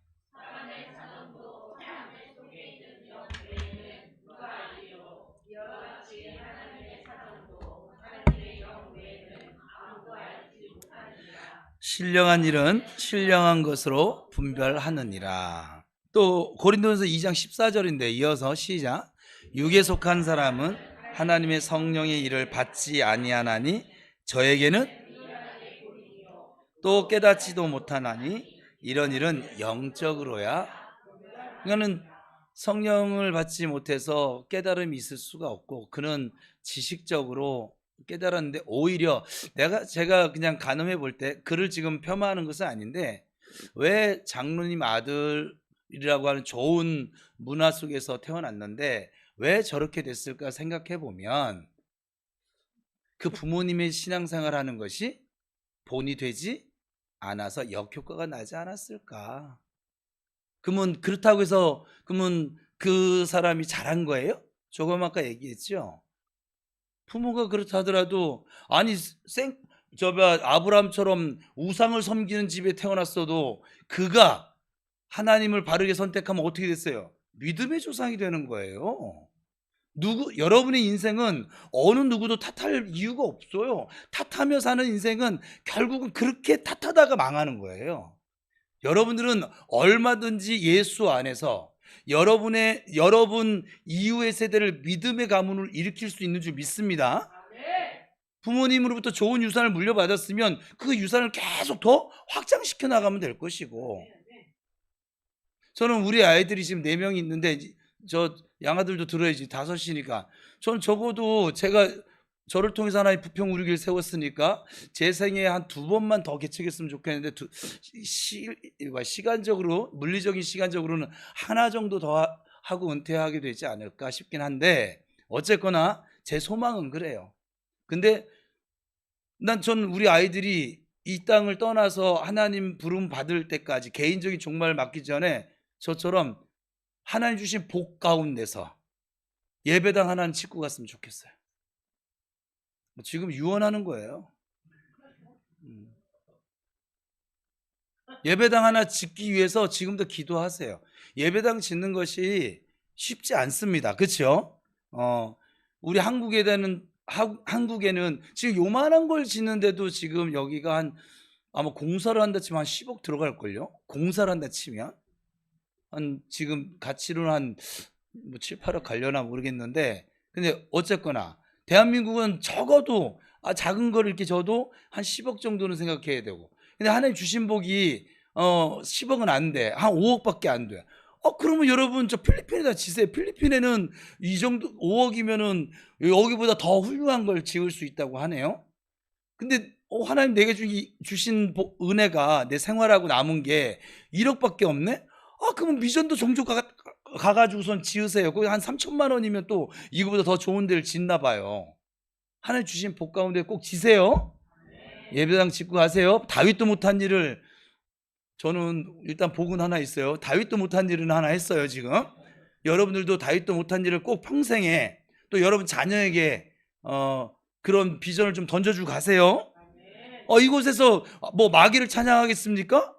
신령한 일은 신령한 것으로 분별하느니라. 또 고린도전서 2장 14절인데 이어서 시작. 육에 속한 사람은 하나님의 성령의 일을 받지 아니하나니 저에게는 또 깨닫지도 못하나니 이런 일은 영적으로야. 그러니까는 성령을 받지 못해서 깨달음이 있을 수가 없고, 그는 지식적으로 깨달았는데 오히려 제가 그냥 가늠해 볼 때 그를 지금 폄하하는 것은 아닌데, 왜 장로님 아들이라고 하는 좋은 문화 속에서 태어났는데 왜 저렇게 됐을까 생각해 보면 그 부모님의 신앙생활 하는 것이 본이 되지 않아서 역효과가 나지 않았을까. 그러면 그렇다고 해서 그러면 그 사람이 잘한 거예요? 조금 아까 얘기했죠. 부모가 그렇다 하더라도 아니 아브라함처럼 우상을 섬기는 집에 태어났어도 그가 하나님을 바르게 선택하면 어떻게 됐어요? 믿음의 조상이 되는 거예요. 여러분의 인생은 어느 누구도 탓할 이유가 없어요. 탓하며 사는 인생은 결국은 그렇게 탓하다가 망하는 거예요. 여러분들은 얼마든지 예수 안에서 여러분 이후의 세대를 믿음의 가문을 일으킬 수 있는 줄 믿습니다. 부모님으로부터 좋은 유산을 물려받았으면 그 유산을 계속 더 확장시켜 나가면 될 것이고, 저는 우리 아이들이 지금 4명이 있는데 저 양아들도 들어야지 5이니까 저는 적어도 제가 저를 통해서 하나의 부평 우리교를 세웠으니까 제 생애에 한 2번만 더 개척했으면 좋겠는데 시간적으로 물리적인 시간적으로는 하나 정도 더 하고 은퇴하게 되지 않을까 싶긴 한데, 어쨌거나 제 소망은 그래요. 근데 전 우리 아이들이 이 땅을 떠나서 하나님 부름 받을 때까지 개인적인 종말을 맞기 전에 저처럼 하나님 주신 복 가운데서 예배당 하나는 짓고 갔으면 좋겠어요. 지금 유언하는 거예요. 예배당 하나 짓기 위해서 지금도 기도하세요. 예배당 짓는 것이 쉽지 않습니다. 그렇죠? 우리 한국에는 지금 요만한 걸 짓는데도 지금 여기가 아마 공사를 한다 치면 한 10억 들어갈걸요? 공사를 한다 치면 지금 가치로는 뭐 7, 8억 가려나 모르겠는데, 근데 어쨌거나 대한민국은 적어도 작은 걸 이렇게 줘도 한 10억 정도는 생각해야 되고, 근데 하나님 주신 복이 10억은 안 돼. 한 5억밖에 안 돼. 그러면 여러분 저 필리핀에다 지세요. 필리핀에는 이 정도 5억이면은 여기보다 더 훌륭한 걸 지을 수 있다고 하네요. 근데 하나님 내게 주신 은혜가 내 생활하고 남은 게 1억밖에 없네? 그러면 미전도 종족 가가지고선 지으세요. 거기 한 3천만 원이면 또 이거보다 더 좋은 데를 짓나 봐요. 하나님 주신 복 가운데 꼭 지세요. 예배당 짓고 가세요. 다윗도 못한 일을, 저는 일단 복은 하나 있어요. 다윗도 못한 일은 하나 했어요. 지금 여러분들도 다윗도 못한 일을 꼭 평생에 또 여러분 자녀에게 그런 비전을 좀 던져주고 가세요. 이곳에서 뭐 마귀를 찬양하겠습니까?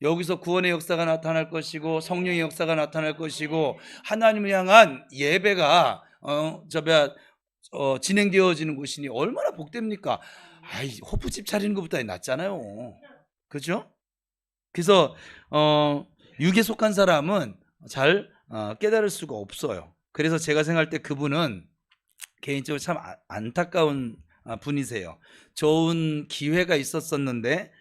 여기서 구원의 역사가 나타날 것이고 성령의 역사가 나타날 것이고 하나님을 향한 예배가 진행되어지는 곳이니 얼마나 복됩니까? 호프집 차리는 것보다 낫잖아요. 그죠? 그래서 육에 속한 사람은 잘 깨달을 수가 없어요. 그래서 제가 생각할 때 그분은 개인적으로 참 안타까운 분이세요. 좋은 기회가 있었었는데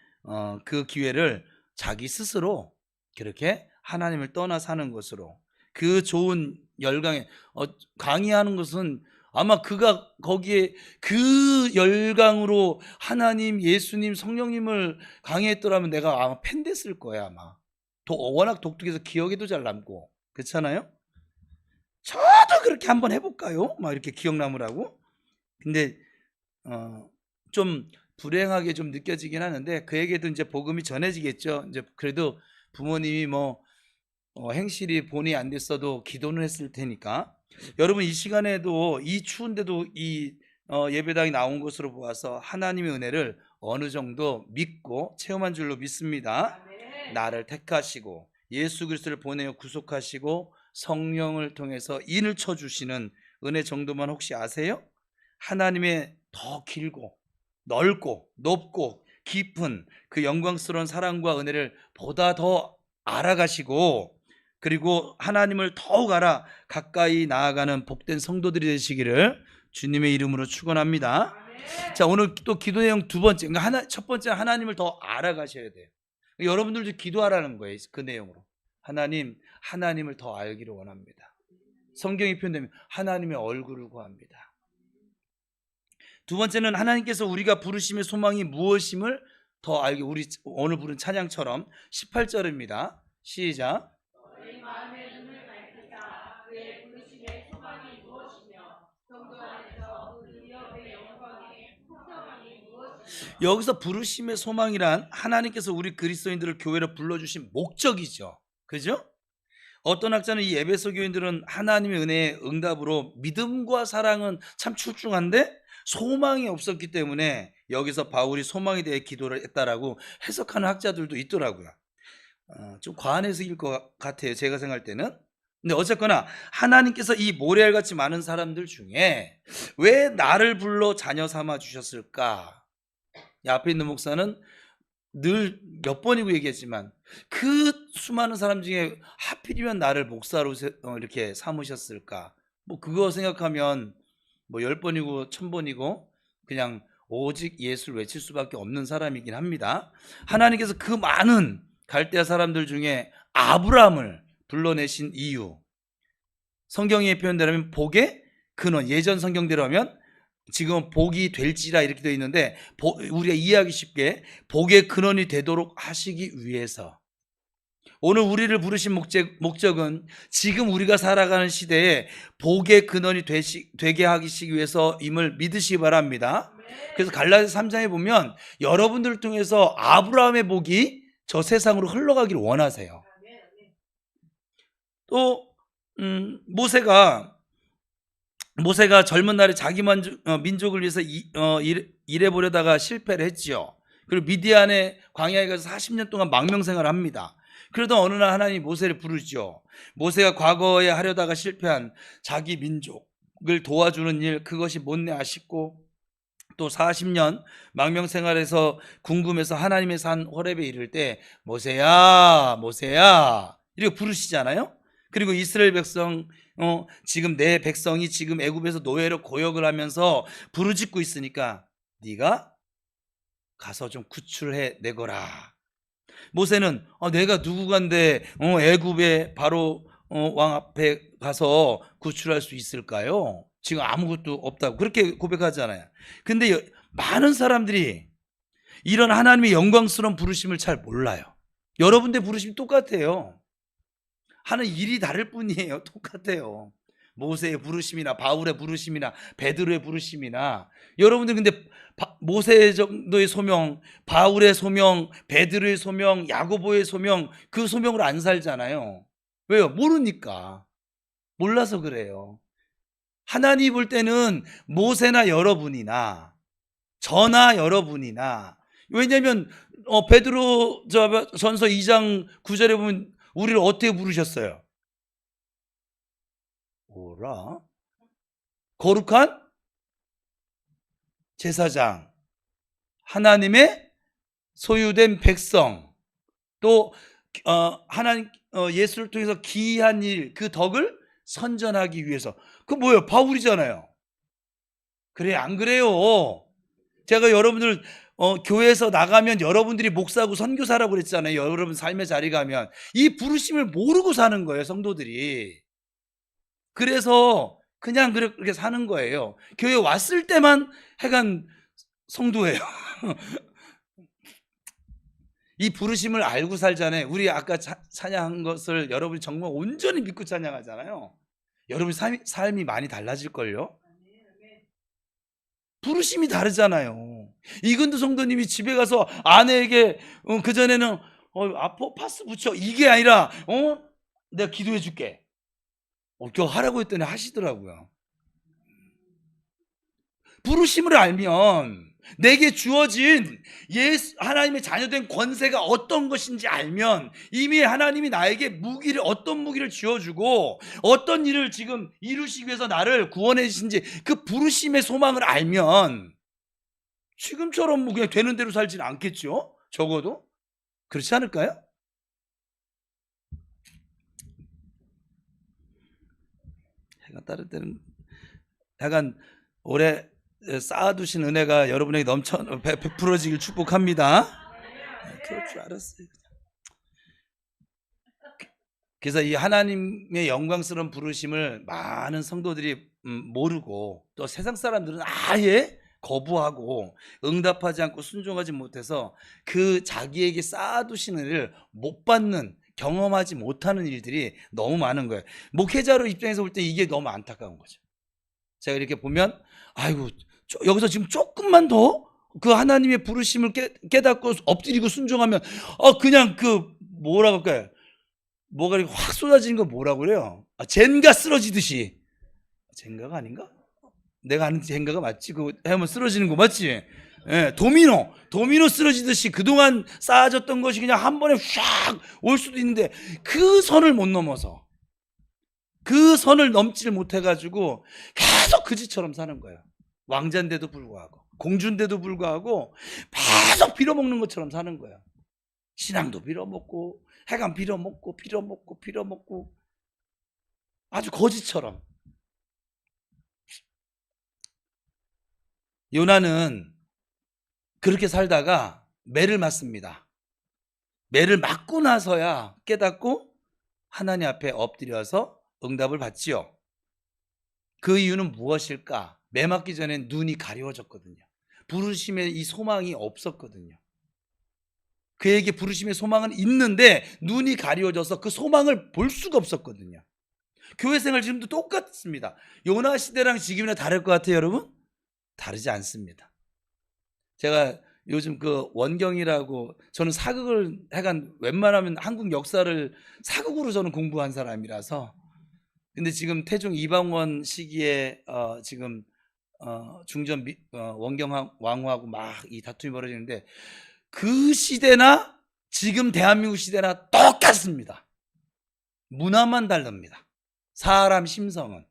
그 기회를 자기 스스로 그렇게 하나님을 떠나 사는 것으로, 그 좋은 열강에 강의하는 것은 아마 그가 거기에 그 열강으로 하나님, 예수님, 성령님을 강의했더라면 내가 아마 팬 됐을 거야. 아마 워낙 독특해서 기억에도 잘 남고 그렇잖아요. 저도 그렇게 한번 해볼까요? 막 이렇게 기억 남으라고. 근데 좀 불행하게 좀 느껴지긴 하는데 그에게도 이제 복음이 전해지겠죠. 이제 그래도 부모님이 행실이 본의 안 됐어도 기도는 했을 테니까. 여러분 이 시간에도 이 추운데도 이 예배당이 나온 것으로 보아서 하나님의 은혜를 어느 정도 믿고 체험한 줄로 믿습니다. 나를 택하시고 예수 그리스도를 보내어 구속하시고 성령을 통해서 인을 쳐주시는 은혜 정도만 혹시 아세요? 하나님의 더 길고 넓고 높고 깊은 그 영광스러운 사랑과 은혜를 보다 더 알아가시고, 그리고 하나님을 더욱 알아 가까이 나아가는 복된 성도들이 되시기를 주님의 이름으로 축원합니다. 자, 오늘 또 기도 내용 2번째, 그러니까 첫 번째 하나님을 더 알아가셔야 돼요. 여러분들도 기도하라는 거예요. 그 내용으로 하나님을 더 알기를 원합니다. 성경이 표현되면 하나님의 얼굴을 구합니다. 2번째는 하나님께서 우리가 부르심의 소망이 무엇임을 더 알게, 우리 오늘 부른 찬양처럼 18절입니다. 시작. 너희 마음의 눈을 밝히사 그의 부르심의 소망이 무엇이며 성도 안에서 그 위엄의 영광의 풍성함이 무엇이며. 여기서 부르심의 소망이란 하나님께서 우리 그리스도인들을 교회로 불러주신 목적이죠. 그죠? 어떤 학자는 이 에베소 교인들은 하나님의 은혜의 응답으로 믿음과 사랑은 참 출중한데 소망이 없었기 때문에 여기서 바울이 소망에 대해 기도를 했다라고 해석하는 학자들도 있더라고요. 좀 과한 해석일 것 같아요, 제가 생각할 때는. 근데 어쨌거나 하나님께서 이 모래알같이 많은 사람들 중에 왜 나를 불러 자녀 삼아 주셨을까? 이 앞에 있는 목사는 늘 몇 번이고 얘기했지만 그 수많은 사람 중에 하필이면 나를 목사로 이렇게 삼으셨을까? 뭐 그거 생각하면 뭐 10번이고 1000번이고 그냥 오직 예수를 외칠 수밖에 없는 사람이긴 합니다. 하나님께서 그 많은 갈대아 사람들 중에 아브라함을 불러내신 이유, 성경에 표현되면 복의 근원, 예전 성경대로 하면 지금 복이 될지라 이렇게 되어 있는데 우리가 이해하기 쉽게 복의 근원이 되도록 하시기 위해서, 오늘 우리를 부르신 목적은 지금 우리가 살아가는 시대에 복의 근원이 되게 하시기 위해서임을 믿으시기 바랍니다. 그래서 갈라디아서 3장에 보면 여러분들을 통해서 아브라함의 복이 저 세상으로 흘러가기를 원하세요. 또 모세가 젊은 날에 자기 민족을 위해서 일해보려다가 실패를 했지요. 그리고 미디안의 광야에 가서 40년 동안 망명생활을 합니다. 그러다 어느 날 하나님이 모세를 부르죠. 모세가 과거에 하려다가 실패한 자기 민족을 도와주는 일, 그것이 못내 아쉽고 또 40년 망명생활에서 궁금해서 하나님의 산 호렙에 이를 때 모세야 모세야 이렇게 부르시잖아요. 그리고 이스라엘 백성, 지금 내 백성이 지금 애굽에서 노예로 고역을 하면서 부르짖고 있으니까 네가 가서 좀 구출해 내거라. 모세는 내가 누구간데 애굽의 바로 왕 앞에 가서 구출할 수 있을까요? 지금 아무것도 없다고 그렇게 고백하잖아요. 근데 많은 사람들이 이런 하나님의 영광스러운 부르심을 잘 몰라요. 여러분들 부르심이 똑같아요. 하는 일이 다를 뿐이에요. 똑같아요. 모세의 부르심이나 바울의 부르심이나 베드로의 부르심이나, 여러분들 근데 모세 정도의 소명, 바울의 소명, 베드로의 소명, 야고보의 소명, 그 소명으로 안 살잖아요. 왜요? 모르니까. 몰라서 그래요. 하나님 볼 때는 모세나 여러분이나 저나 여러분이나, 왜냐하면 베드로 전서 2장 9절에 보면 우리를 어떻게 부르셨어요? 뭐라? 거룩한 제사장, 하나님의 소유된 백성, 또 하나님 예수를 통해서 기이한 일, 그 덕을 선전하기 위해서. 그 뭐예요? 바울이잖아요. 그래 안 그래요? 제가 여러분들 교회에서 나가면 여러분들이 목사고 선교사라고 그랬잖아요. 여러분 삶의 자리 가면 이 부르심을 모르고 사는 거예요, 성도들이. 그래서 그냥 그렇게 사는 거예요. 교회 왔을 때만 하여간 성도예요. 이 부르심을 알고 살잖아요. 우리 아까 찬양한 것을 여러분이 정말 온전히 믿고 찬양하잖아요. 여러분 삶이 많이 달라질걸요? 부르심이 다르잖아요. 이근도 성도님이 집에 가서 아내에게 그전에는 아파 파스 붙여 이게 아니라 내가 기도해 줄게 저 하라고 했더니 하시더라고요. 부르심을 알면, 내게 주어진 하나님의 자녀된 권세가 어떤 것인지 알면, 이미 하나님이 나에게 어떤 무기를 쥐어주고 어떤 일을 지금 이루시기 위해서 나를 구원해 주신지 그 부르심의 소망을 알면 지금처럼 그냥 되는 대로 살지는 않겠죠. 적어도 그렇지 않을까요? 다른 때는 약간 올해 쌓아두신 은혜가 여러분에게 베풀어지길 축복합니다. 그럴 줄 알았어요. 그래서 이 하나님의 영광스러운 부르심을 많은 성도들이 모르고, 또 세상 사람들은 아예 거부하고 응답하지 않고 순종하지 못해서 그 자기에게 쌓아두신 은혜를 못 받는, 경험하지 못하는 일들이 너무 많은 거예요. 목회자로 입장에서 볼 때 이게 너무 안타까운 거죠. 제가 이렇게 보면 아이고 여기서 지금 조금만 더 그 하나님의 부르심을 깨닫고 엎드리고 순종하면 그냥 뭐라고 할까요? 뭐가 이렇게 확 쏟아지는 거 뭐라고 그래요? 젠가 쓰러지듯이. 젠가가 아닌가? 내가 아는 젠가가 맞지? 그거 하면 쓰러지는 거 맞지? 예, 도미노 쓰러지듯이 그동안 쌓아졌던 것이 그냥 한 번에 샥 올 수도 있는데 그 선을 못 넘어서 그 선을 넘지를 못해가지고 계속 그지처럼 사는 거예요. 왕자인데도 불구하고 공주인데도 불구하고 계속 빌어먹는 것처럼 사는 거예요. 신앙도 빌어먹고 해감 빌어먹고 아주 거지처럼. 요나는 그렇게 살다가 매를 맞습니다. 매를 맞고 나서야 깨닫고 하나님 앞에 엎드려서 응답을 받지요. 그 이유는 무엇일까? 매 맞기 전에 눈이 가려워졌거든요. 부르심에 이 소망이 없었거든요. 그에게 부르심의 소망은 있는데 눈이 가려워져서 그 소망을 볼 수가 없었거든요. 교회 생활 지금도 똑같습니다. 요나 시대랑 지금이나 다를 것 같아요, 여러분? 다르지 않습니다. 제가 요즘 그 원경이라고, 저는 사극을 해간, 웬만하면 한국 역사를 사극으로 저는 공부한 사람이라서. 근데 지금 태종 이방원 시기에 지금 중전 원경 왕후하고 막 이 다툼이 벌어지는데 그 시대나 지금 대한민국 시대나 똑같습니다. 문화만 다릅니다. 사람 심성은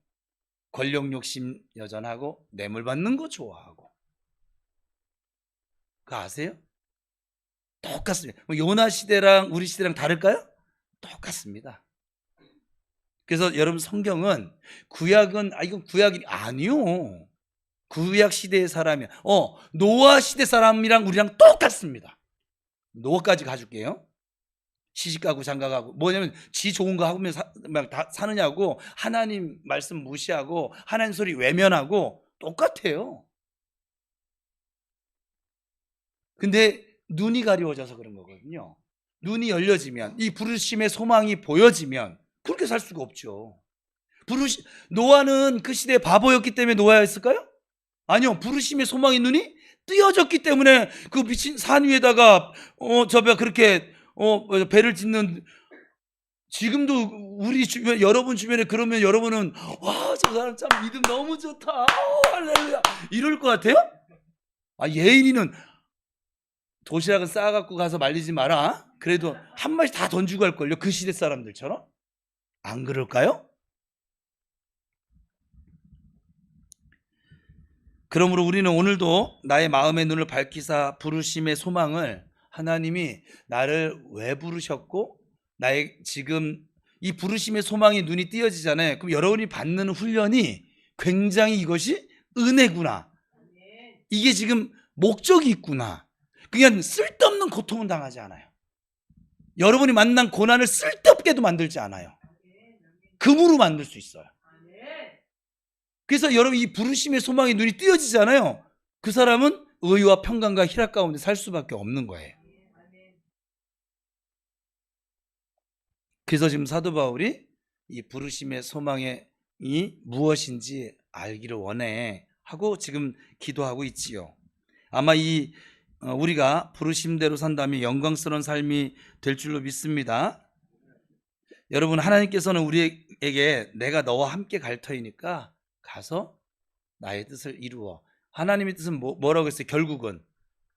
권력 욕심 여전하고 뇌물 받는 거 좋아하고. 그거 아세요? 똑같습니다. 요나 시대랑 우리 시대랑 다를까요? 똑같습니다. 그래서 여러분 성경은 구약은 이건 구약이 아니요. 구약 시대의 사람이야. 노아 시대 사람이랑 우리랑 똑같습니다. 노아까지 가줄게요. 시집가고 장가가고 뭐냐면 지 좋은 거 하면 막 다 사느냐고 하나님 말씀 무시하고 하나님 소리 외면하고 똑같아요. 근데 눈이 가려워져서 그런 거거든요. 눈이 열려지면 이 부르심의 소망이 보여지면 그렇게 살 수가 없죠. 노아는 그 시대에 바보였기 때문에 노아였을까요? 아니요. 부르심의 소망의 눈이 뜨여졌기 때문에 그 미친 산 위에다가 그렇게 배를 짓는. 지금도 우리 주변, 여러분 주변에 그러면 여러분은 와, 저 사람 참 믿음 너무 좋다, 할렐루야 이럴 것 같아요? 예인이는 도시락을 싸갖고 가서 말리지 마라. 그래도 한 마디 다 던지고 갈걸요. 그 시대 사람들처럼. 안 그럴까요? 그러므로 우리는 오늘도 나의 마음의 눈을 밝히사 부르심의 소망을, 하나님이 나를 왜 부르셨고 나의 지금 이 부르심의 소망의 눈이 띄어지잖아요. 그럼 여러분이 받는 훈련이 굉장히 이것이 은혜구나, 이게 지금 목적이 있구나. 그냥 쓸데없는 고통은 당하지 않아요. 여러분이 만난 고난을 쓸데없게도 만들지 않아요. 금으로 만들 수 있어요. 그래서 여러분 이 부르심의 소망의 눈이 띄어지잖아요. 그 사람은 의와 평강과 희락 가운데 살 수밖에 없는 거예요. 그래서 지금 사도 바울이 이 부르심의 소망이 무엇인지 알기를 원해 하고 지금 기도하고 있지요. 아마 우리가 부르심대로 산다면 영광스러운 삶이 될 줄로 믿습니다. 여러분, 하나님께서는 우리에게 내가 너와 함께 갈 터이니까 가서 나의 뜻을 이루어. 하나님의 뜻은 뭐라고 했어요? 결국은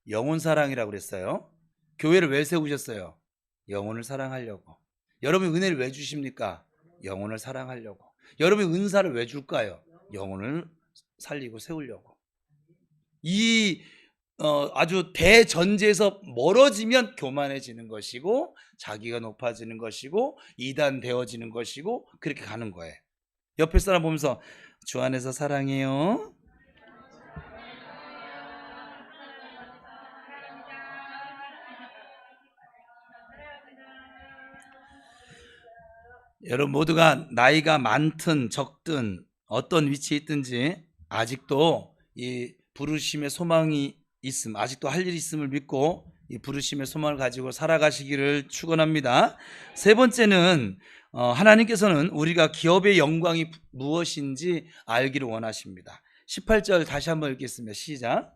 영혼 사랑이라고 그랬어요. 교회를 왜 세우셨어요? 영혼을 사랑하려고. 여러분이 은혜를 왜 주십니까? 영혼을 사랑하려고. 여러분이 은사를 왜 줄까요? 영혼을 살리고 세우려고. 아주 대전제에서 멀어지면 교만해지는 것이고 자기가 높아지는 것이고 이단 되어지는 것이고 그렇게 가는 거예요. 옆에 사람 보면서 주 안에서 사랑해요. 여러분 모두가 나이가 많든 적든 어떤 위치에 있든지 아직도 이 부르심의 소망이 있음, 아직도 할 일이 있음을 믿고 이 부르심의 소망을 가지고 살아가시기를 축원합니다. 세 번째는 하나님께서는 우리가 기업의 영광이 무엇인지 알기를 원하십니다. 18절 다시 한번 읽겠습니다. 시작.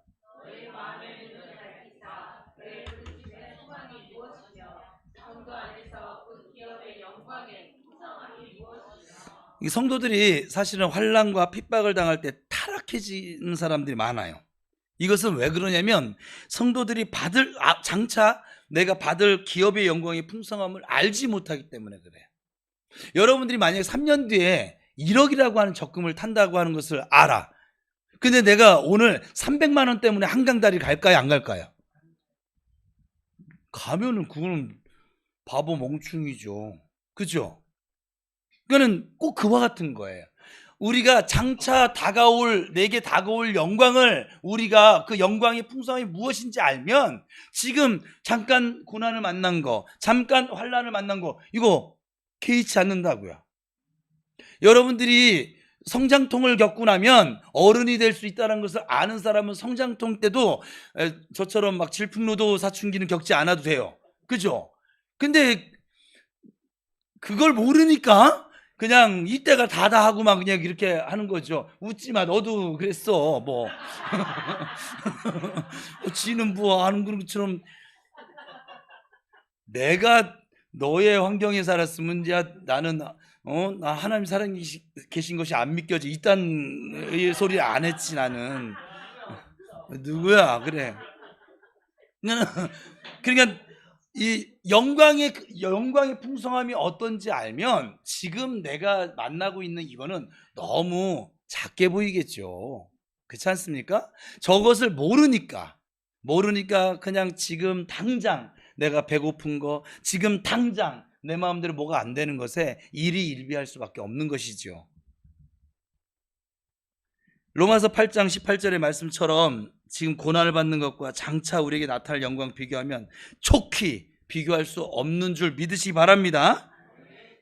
이 성도들이 사실은 환난과 핍박을 당할 때 타락해지는 사람들이 많아요. 이것은 왜 그러냐면 성도들이 장차 내가 받을 기업의 영광의 풍성함을 알지 못하기 때문에 그래요. 여러분들이 만약에 3년 뒤에 1억이라고 하는 적금을 탄다고 하는 것을 알아. 근데 내가 오늘 300만 원 때문에 한강다리 갈까요, 안 갈까요? 가면은 그거는 바보 멍충이죠. 그죠? 그거는 꼭 그와 같은 거예요. 우리가 장차 내게 다가올 영광을, 우리가 그 영광의 풍성함이 무엇인지 알면 지금 잠깐 고난을 만난 거, 잠깐 환난을 만난 거, 이거 개의치 않는다고요. 여러분들이 성장통을 겪고 나면 어른이 될 수 있다는 것을 아는 사람은 성장통 때도 저처럼 막 질풍노도 사춘기는 겪지 않아도 돼요. 그죠? 근데 그걸 모르니까 그냥 이때가 다다 하고 막 그냥 이렇게 하는 거죠. 웃지 마, 너도 그랬어. 뭐 지는 뭐 하는 것처럼. 내가 너의 환경에 살았으면 나는 나 하나님 살아계신 것이 안 믿겨져. 이딴 소리 안 했지 나는. 누구야? 그래. 그러니까 이 영광의 풍성함이 어떤지 알면 지금 내가 만나고 있는 이거는 너무 작게 보이겠죠. 그렇지 않습니까? 저것을 모르니까 그냥 지금 당장 내가 배고픈 거, 지금 당장 내 마음대로 뭐가 안 되는 것에 일희일비할 수밖에 없는 것이죠. 로마서 8장 18절의 말씀처럼 지금 고난을 받는 것과 장차 우리에게 나타날 영광 비교하면 촉히 비교할 수 없는 줄 믿으시기 바랍니다.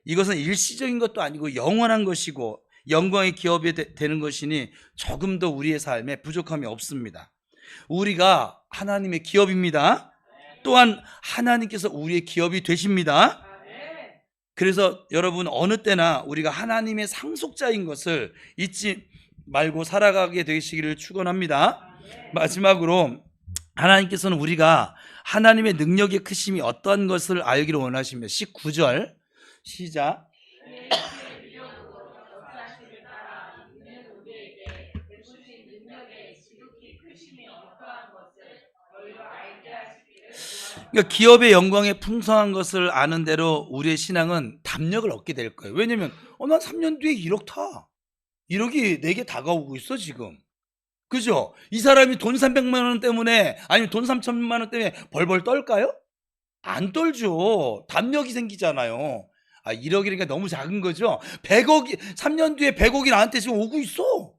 이것은 일시적인 것도 아니고 영원한 것이고 영광의 기업이 되는 것이니 조금 더 우리의 삶에 부족함이 없습니다. 우리가 하나님의 기업입니다. 또한 하나님께서 우리의 기업이 되십니다. 그래서 여러분, 어느 때나 우리가 하나님의 상속자인 것을 잊지 말고 살아가게 되시기를 축원합니다. 마지막으로 하나님께서는 우리가 하나님의 능력의 크심이 어떤 것을 알기를 원하시며 19절 시작. 그러니까 기업의 영광의 풍성한 것을 아는 대로 우리의 신앙은 담력을 얻게 될 거예요. 왜냐면 난 3년 뒤에 1억 타. 1억이 내게 다가오고 있어 지금. 그죠? 이 사람이 돈 300만 원 때문에, 아니면 돈 3천만 원 때문에 벌벌 떨까요? 안 떨죠. 담력이 생기잖아요. 1억이니까 너무 작은 거죠. 100억이 3년 뒤에 100억이 나한테 지금 오고 있어.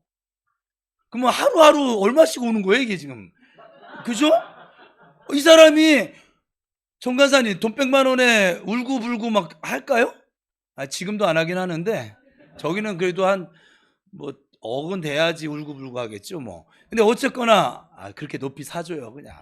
그러면 하루하루 얼마씩 오는 거예요 이게 지금. 그죠? 이 사람이 정간사님 돈 100만 원에 울고불고 막 할까요? 지금도 안 하긴 하는데 저기는 그래도 한 뭐 억은 돼야지 울고불고 하겠죠 뭐. 근데 어쨌거나 그렇게 높이 사줘요 그냥.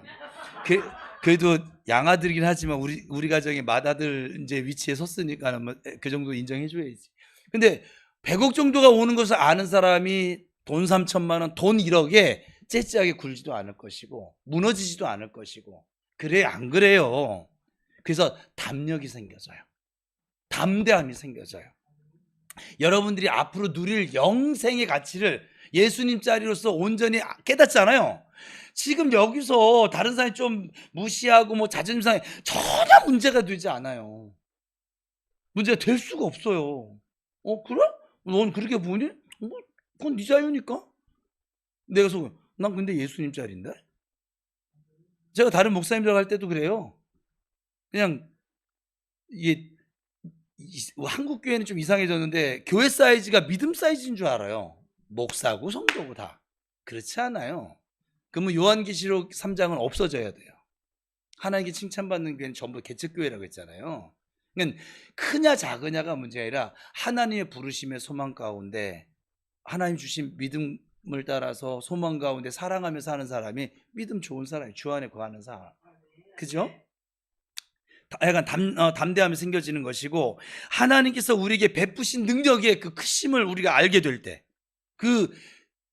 그래도 양아들이긴 하지만 우리 가정에 맏아들 이제 위치에 섰으니까 그 정도 인정해줘야지. 근데 100억 정도가 오는 것을 아는 사람이 돈 3천만 원, 돈 1억에 째째하게 굴지도 않을 것이고 무너지지도 않을 것이고. 그래 안 그래요? 그래서 담력이 생겨져요. 담대함이 생겨져요. 여러분들이 앞으로 누릴 영생의 가치를 예수님 자리로서 온전히 깨닫잖아요. 지금 여기서 다른 사람이 좀 무시하고 뭐 자존심 상해 전혀 문제가 되지 않아요. 문제가 될 수가 없어요. 그래? 넌 그렇게 보니? 그건 네 자유니까. 내가 난 근데 예수님 자리인데. 제가 다른 목사님들 할 때도 그래요. 그냥 이게 한국 교회는 좀 이상해졌는데 교회 사이즈가 믿음 사이즈인 줄 알아요. 목사고 성도고 다. 그렇지 않아요. 그러면 요한계시록 3장은 없어져야 돼요. 하나님께 칭찬받는 교회는 전부 개척교회라고 했잖아요. 그러니까 크냐 작으냐가 문제가 아니라 하나님의 부르심의 소망 가운데 하나님 주신 믿음을 따라서 소망 가운데 사랑하며 사는 사람이 믿음 좋은 사람이 주 안에 거하는 사람. 그죠? 약간 담대함이 생겨지는 것이고, 하나님께서 우리에게 베푸신 능력의 그 크심을 우리가 알게 될 때,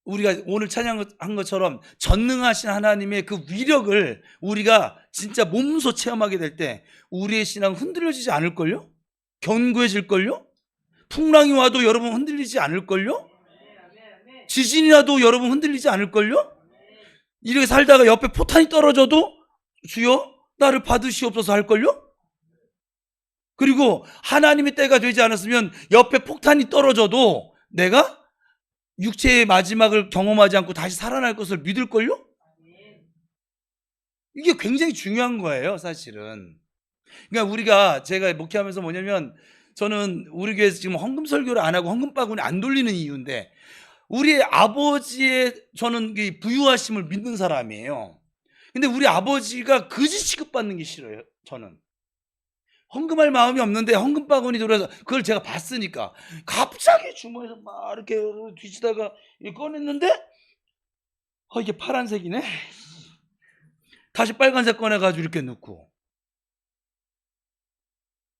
우리가 오늘 찬양한 것처럼 전능하신 하나님의 그 위력을 우리가 진짜 몸소 체험하게 될 때 우리의 신앙은 흔들려지지 않을걸요? 견고해질걸요? 풍랑이 와도 여러분 흔들리지 않을걸요? 지진이 나도 여러분 흔들리지 않을걸요? 이렇게 살다가 옆에 포탄이 떨어져도 주여 나를 받으시옵소서 할걸요? 그리고 하나님의 때가 되지 않았으면 옆에 폭탄이 떨어져도 내가 육체의 마지막을 경험하지 않고 다시 살아날 것을 믿을걸요? 이게 굉장히 중요한 거예요, 사실은. 그러니까 우리가, 제가 목회하면서 뭐냐면, 저는 우리 교회에서 지금 헌금 설교를 안 하고 헌금 바구니 안 돌리는 이유인데, 우리 아버지의 저는 부유하심을 믿는 사람이에요. 근데 우리 아버지가 거지 취급받는 게 싫어요, 저는. 헌금할 마음이 없는데 헌금 바구니 돌아서 그걸 제가 봤으니까 갑자기 주머니에서 막 이렇게 뒤지다가 꺼냈는데 이게 파란색이네. 다시 빨간색 꺼내가지고 이렇게 넣고.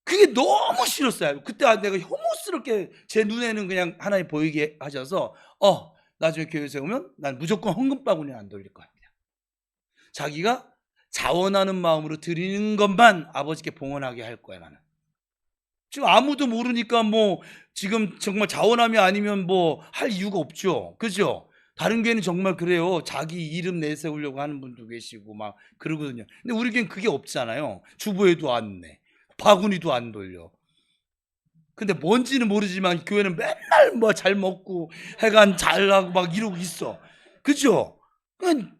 그게 너무 싫었어요. 그때 내가 혐오스럽게 제 눈에는 그냥 하나님 보이게 하셔서 나중에 교회에서 오면 난 무조건 헌금 바구니 안 돌릴 거야. 자기가 자원하는 마음으로 드리는 것만 아버지께 봉헌하게 할 거야, 나는. 지금 아무도 모르니까 뭐 지금 정말 자원함이 아니면 뭐 할 이유가 없죠. 그죠? 다른 교회는 정말 그래요. 자기 이름 내세우려고 하는 분도 계시고 막 그러거든요. 근데 우리 교회는 그게 없잖아요. 주보에도 안 내, 바구니도 안 돌려. 근데 뭔지는 모르지만 교회는 맨날 뭐 잘 먹고 해간 잘하고 막 이러고 있어. 그죠? 그냥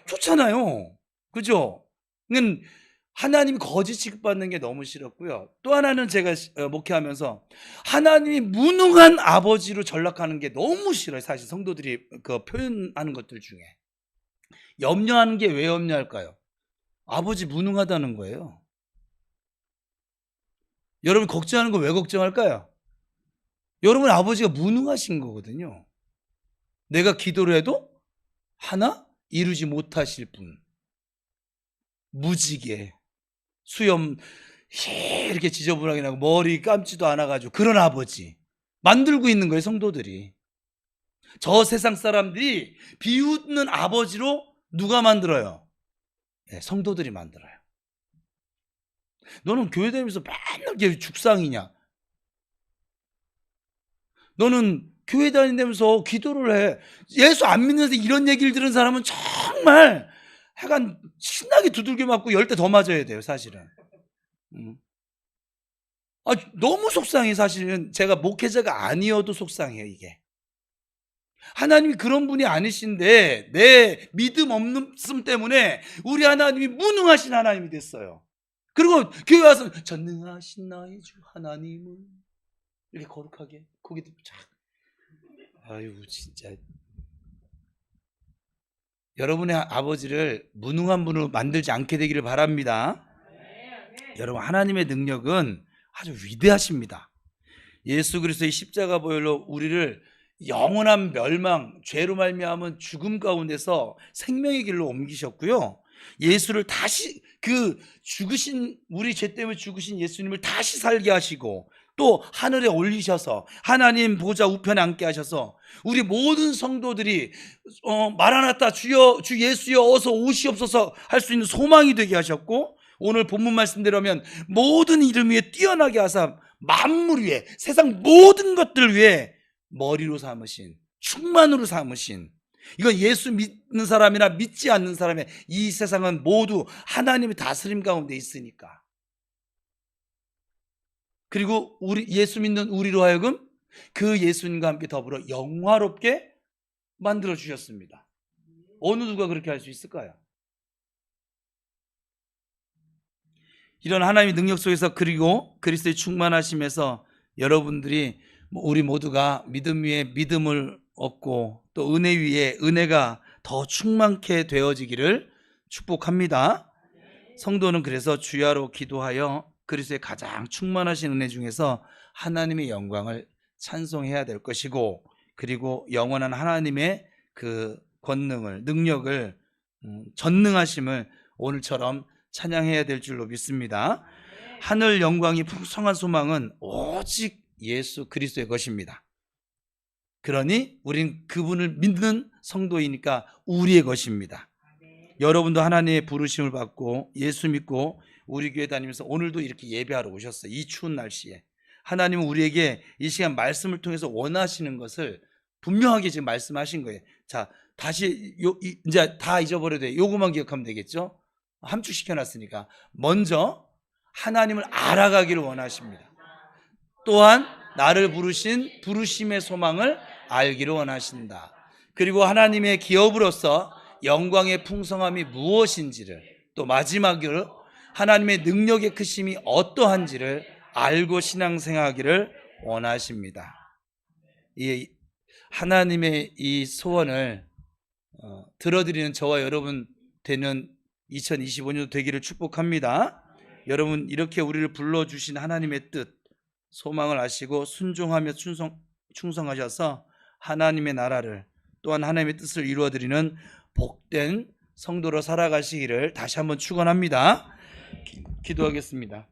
좋잖아요. 그죠? 하나님이 거지 취급받는 게 너무 싫었고요. 또 하나는 제가 목회하면서 하나님이 무능한 아버지로 전락하는 게 너무 싫어요. 사실 성도들이 그 표현하는 것들 중에. 염려하는 게 왜 염려할까요? 아버지 무능하다는 거예요. 여러분 걱정하는 거 왜 걱정할까요? 여러분 아버지가 무능하신 거거든요. 내가 기도를 해도 하나 이루지 못하실 분. 무지개, 수염 이렇게 지저분하게 나고 머리 감지도 않아가지고 그런 아버지 만들고 있는 거예요, 성도들이. 저 세상 사람들이 비웃는 아버지로 누가 만들어요? 네, 성도들이 만들어요. 너는 교회 다니면서 맨날 죽상이냐? 너는 교회 다니면서 기도를 해. 예수 안 믿는데 이런 얘기를 들은 사람은 정말 약간 신나게 두들겨 맞고 10대 더 맞아야 돼요, 사실은. 너무 속상해. 사실은 제가 목회자가 아니어도 속상해요, 이게. 하나님이 그런 분이 아니신데 내 믿음 없음 때문에 우리 하나님이 무능하신 하나님이 됐어요. 그리고 교회 와서 전능하신 나의 주 하나님은 이렇게 거룩하게 고개도 쫙. 아유 진짜. 여러분의 아버지를 무능한 분으로 만들지 않게 되기를 바랍니다. 여러분 하나님의 능력은 아주 위대하십니다. 예수 그리스도의 십자가 보혈로 우리를 영원한 멸망, 죄로 말미암은 죽음 가운데서 생명의 길로 옮기셨고요. 예수를 다시 죽으신 우리 죄 때문에 죽으신 예수님을 다시 살게 하시고 또 하늘에 올리셔서 하나님 보좌 우편에 앉게 하셔서 우리 모든 성도들이 마라나타 주여 주 예수여 어서 오시옵소서 할 수 있는 소망이 되게 하셨고 오늘 본문 말씀대로면 모든 이름 위에 뛰어나게 하사 만물 위에 세상 모든 것들 위에 머리로 삼으신 충만으로 삼으신 이건 예수 믿는 사람이나 믿지 않는 사람의 이 세상은 모두 하나님의 다스림 가운데 있으니까. 그리고 예수 믿는 우리로 하여금 그 예수님과 함께 더불어 영화롭게 만들어 주셨습니다. 어느 누가 그렇게 할 수 있을까요? 이런 하나님의 능력 속에서 그리고 그리스도의 충만하심에서 여러분들이 우리 모두가 믿음 위에 믿음을 얻고 또 은혜 위에 은혜가 더 충만케 되어지기를 축복합니다. 성도는 그래서 주야로 기도하여 그리스도의 가장 충만하신 은혜 중에서 하나님의 영광을 찬송해야 될 것이고 그리고 영원한 하나님의 그 권능을 능력을 전능하심을 오늘처럼 찬양해야 될 줄로 믿습니다. 하늘 영광이 풍성한 소망은 오직 예수 그리스도의 것입니다. 그러니 우린 그분을 믿는 성도이니까 우리의 것입니다. 여러분도 하나님의 부르심을 받고 예수 믿고 우리 교회 다니면서 오늘도 이렇게 예배하러 오셨어요. 이 추운 날씨에 하나님은 우리에게 이 시간 말씀을 통해서 원하시는 것을 분명하게 지금 말씀하신 거예요. 자, 다시 이제 다 잊어버려도 돼. 요거만 기억하면 되겠죠? 함축시켜 놨으니까. 먼저 하나님을 알아가기를 원하십니다. 또한 나를 부르신 부르심의 소망을 알기를 원하신다. 그리고 하나님의 기업으로서 영광의 풍성함이 무엇인지를, 또 마지막으로 하나님의 능력의 크심이 어떠한지를 알고 신앙생활하기를 원하십니다. 이 하나님의 이 소원을 들어드리는 저와 여러분 되는 2025년 되기를 축복합니다. 여러분, 이렇게 우리를 불러주신 하나님의 뜻, 소망을 아시고 순종하며 충성하셔서 하나님의 나라를, 또한 하나님의 뜻을 이루어드리는 복된 성도로 살아가시기를 다시 한번 축원합니다. 기도하겠습니다.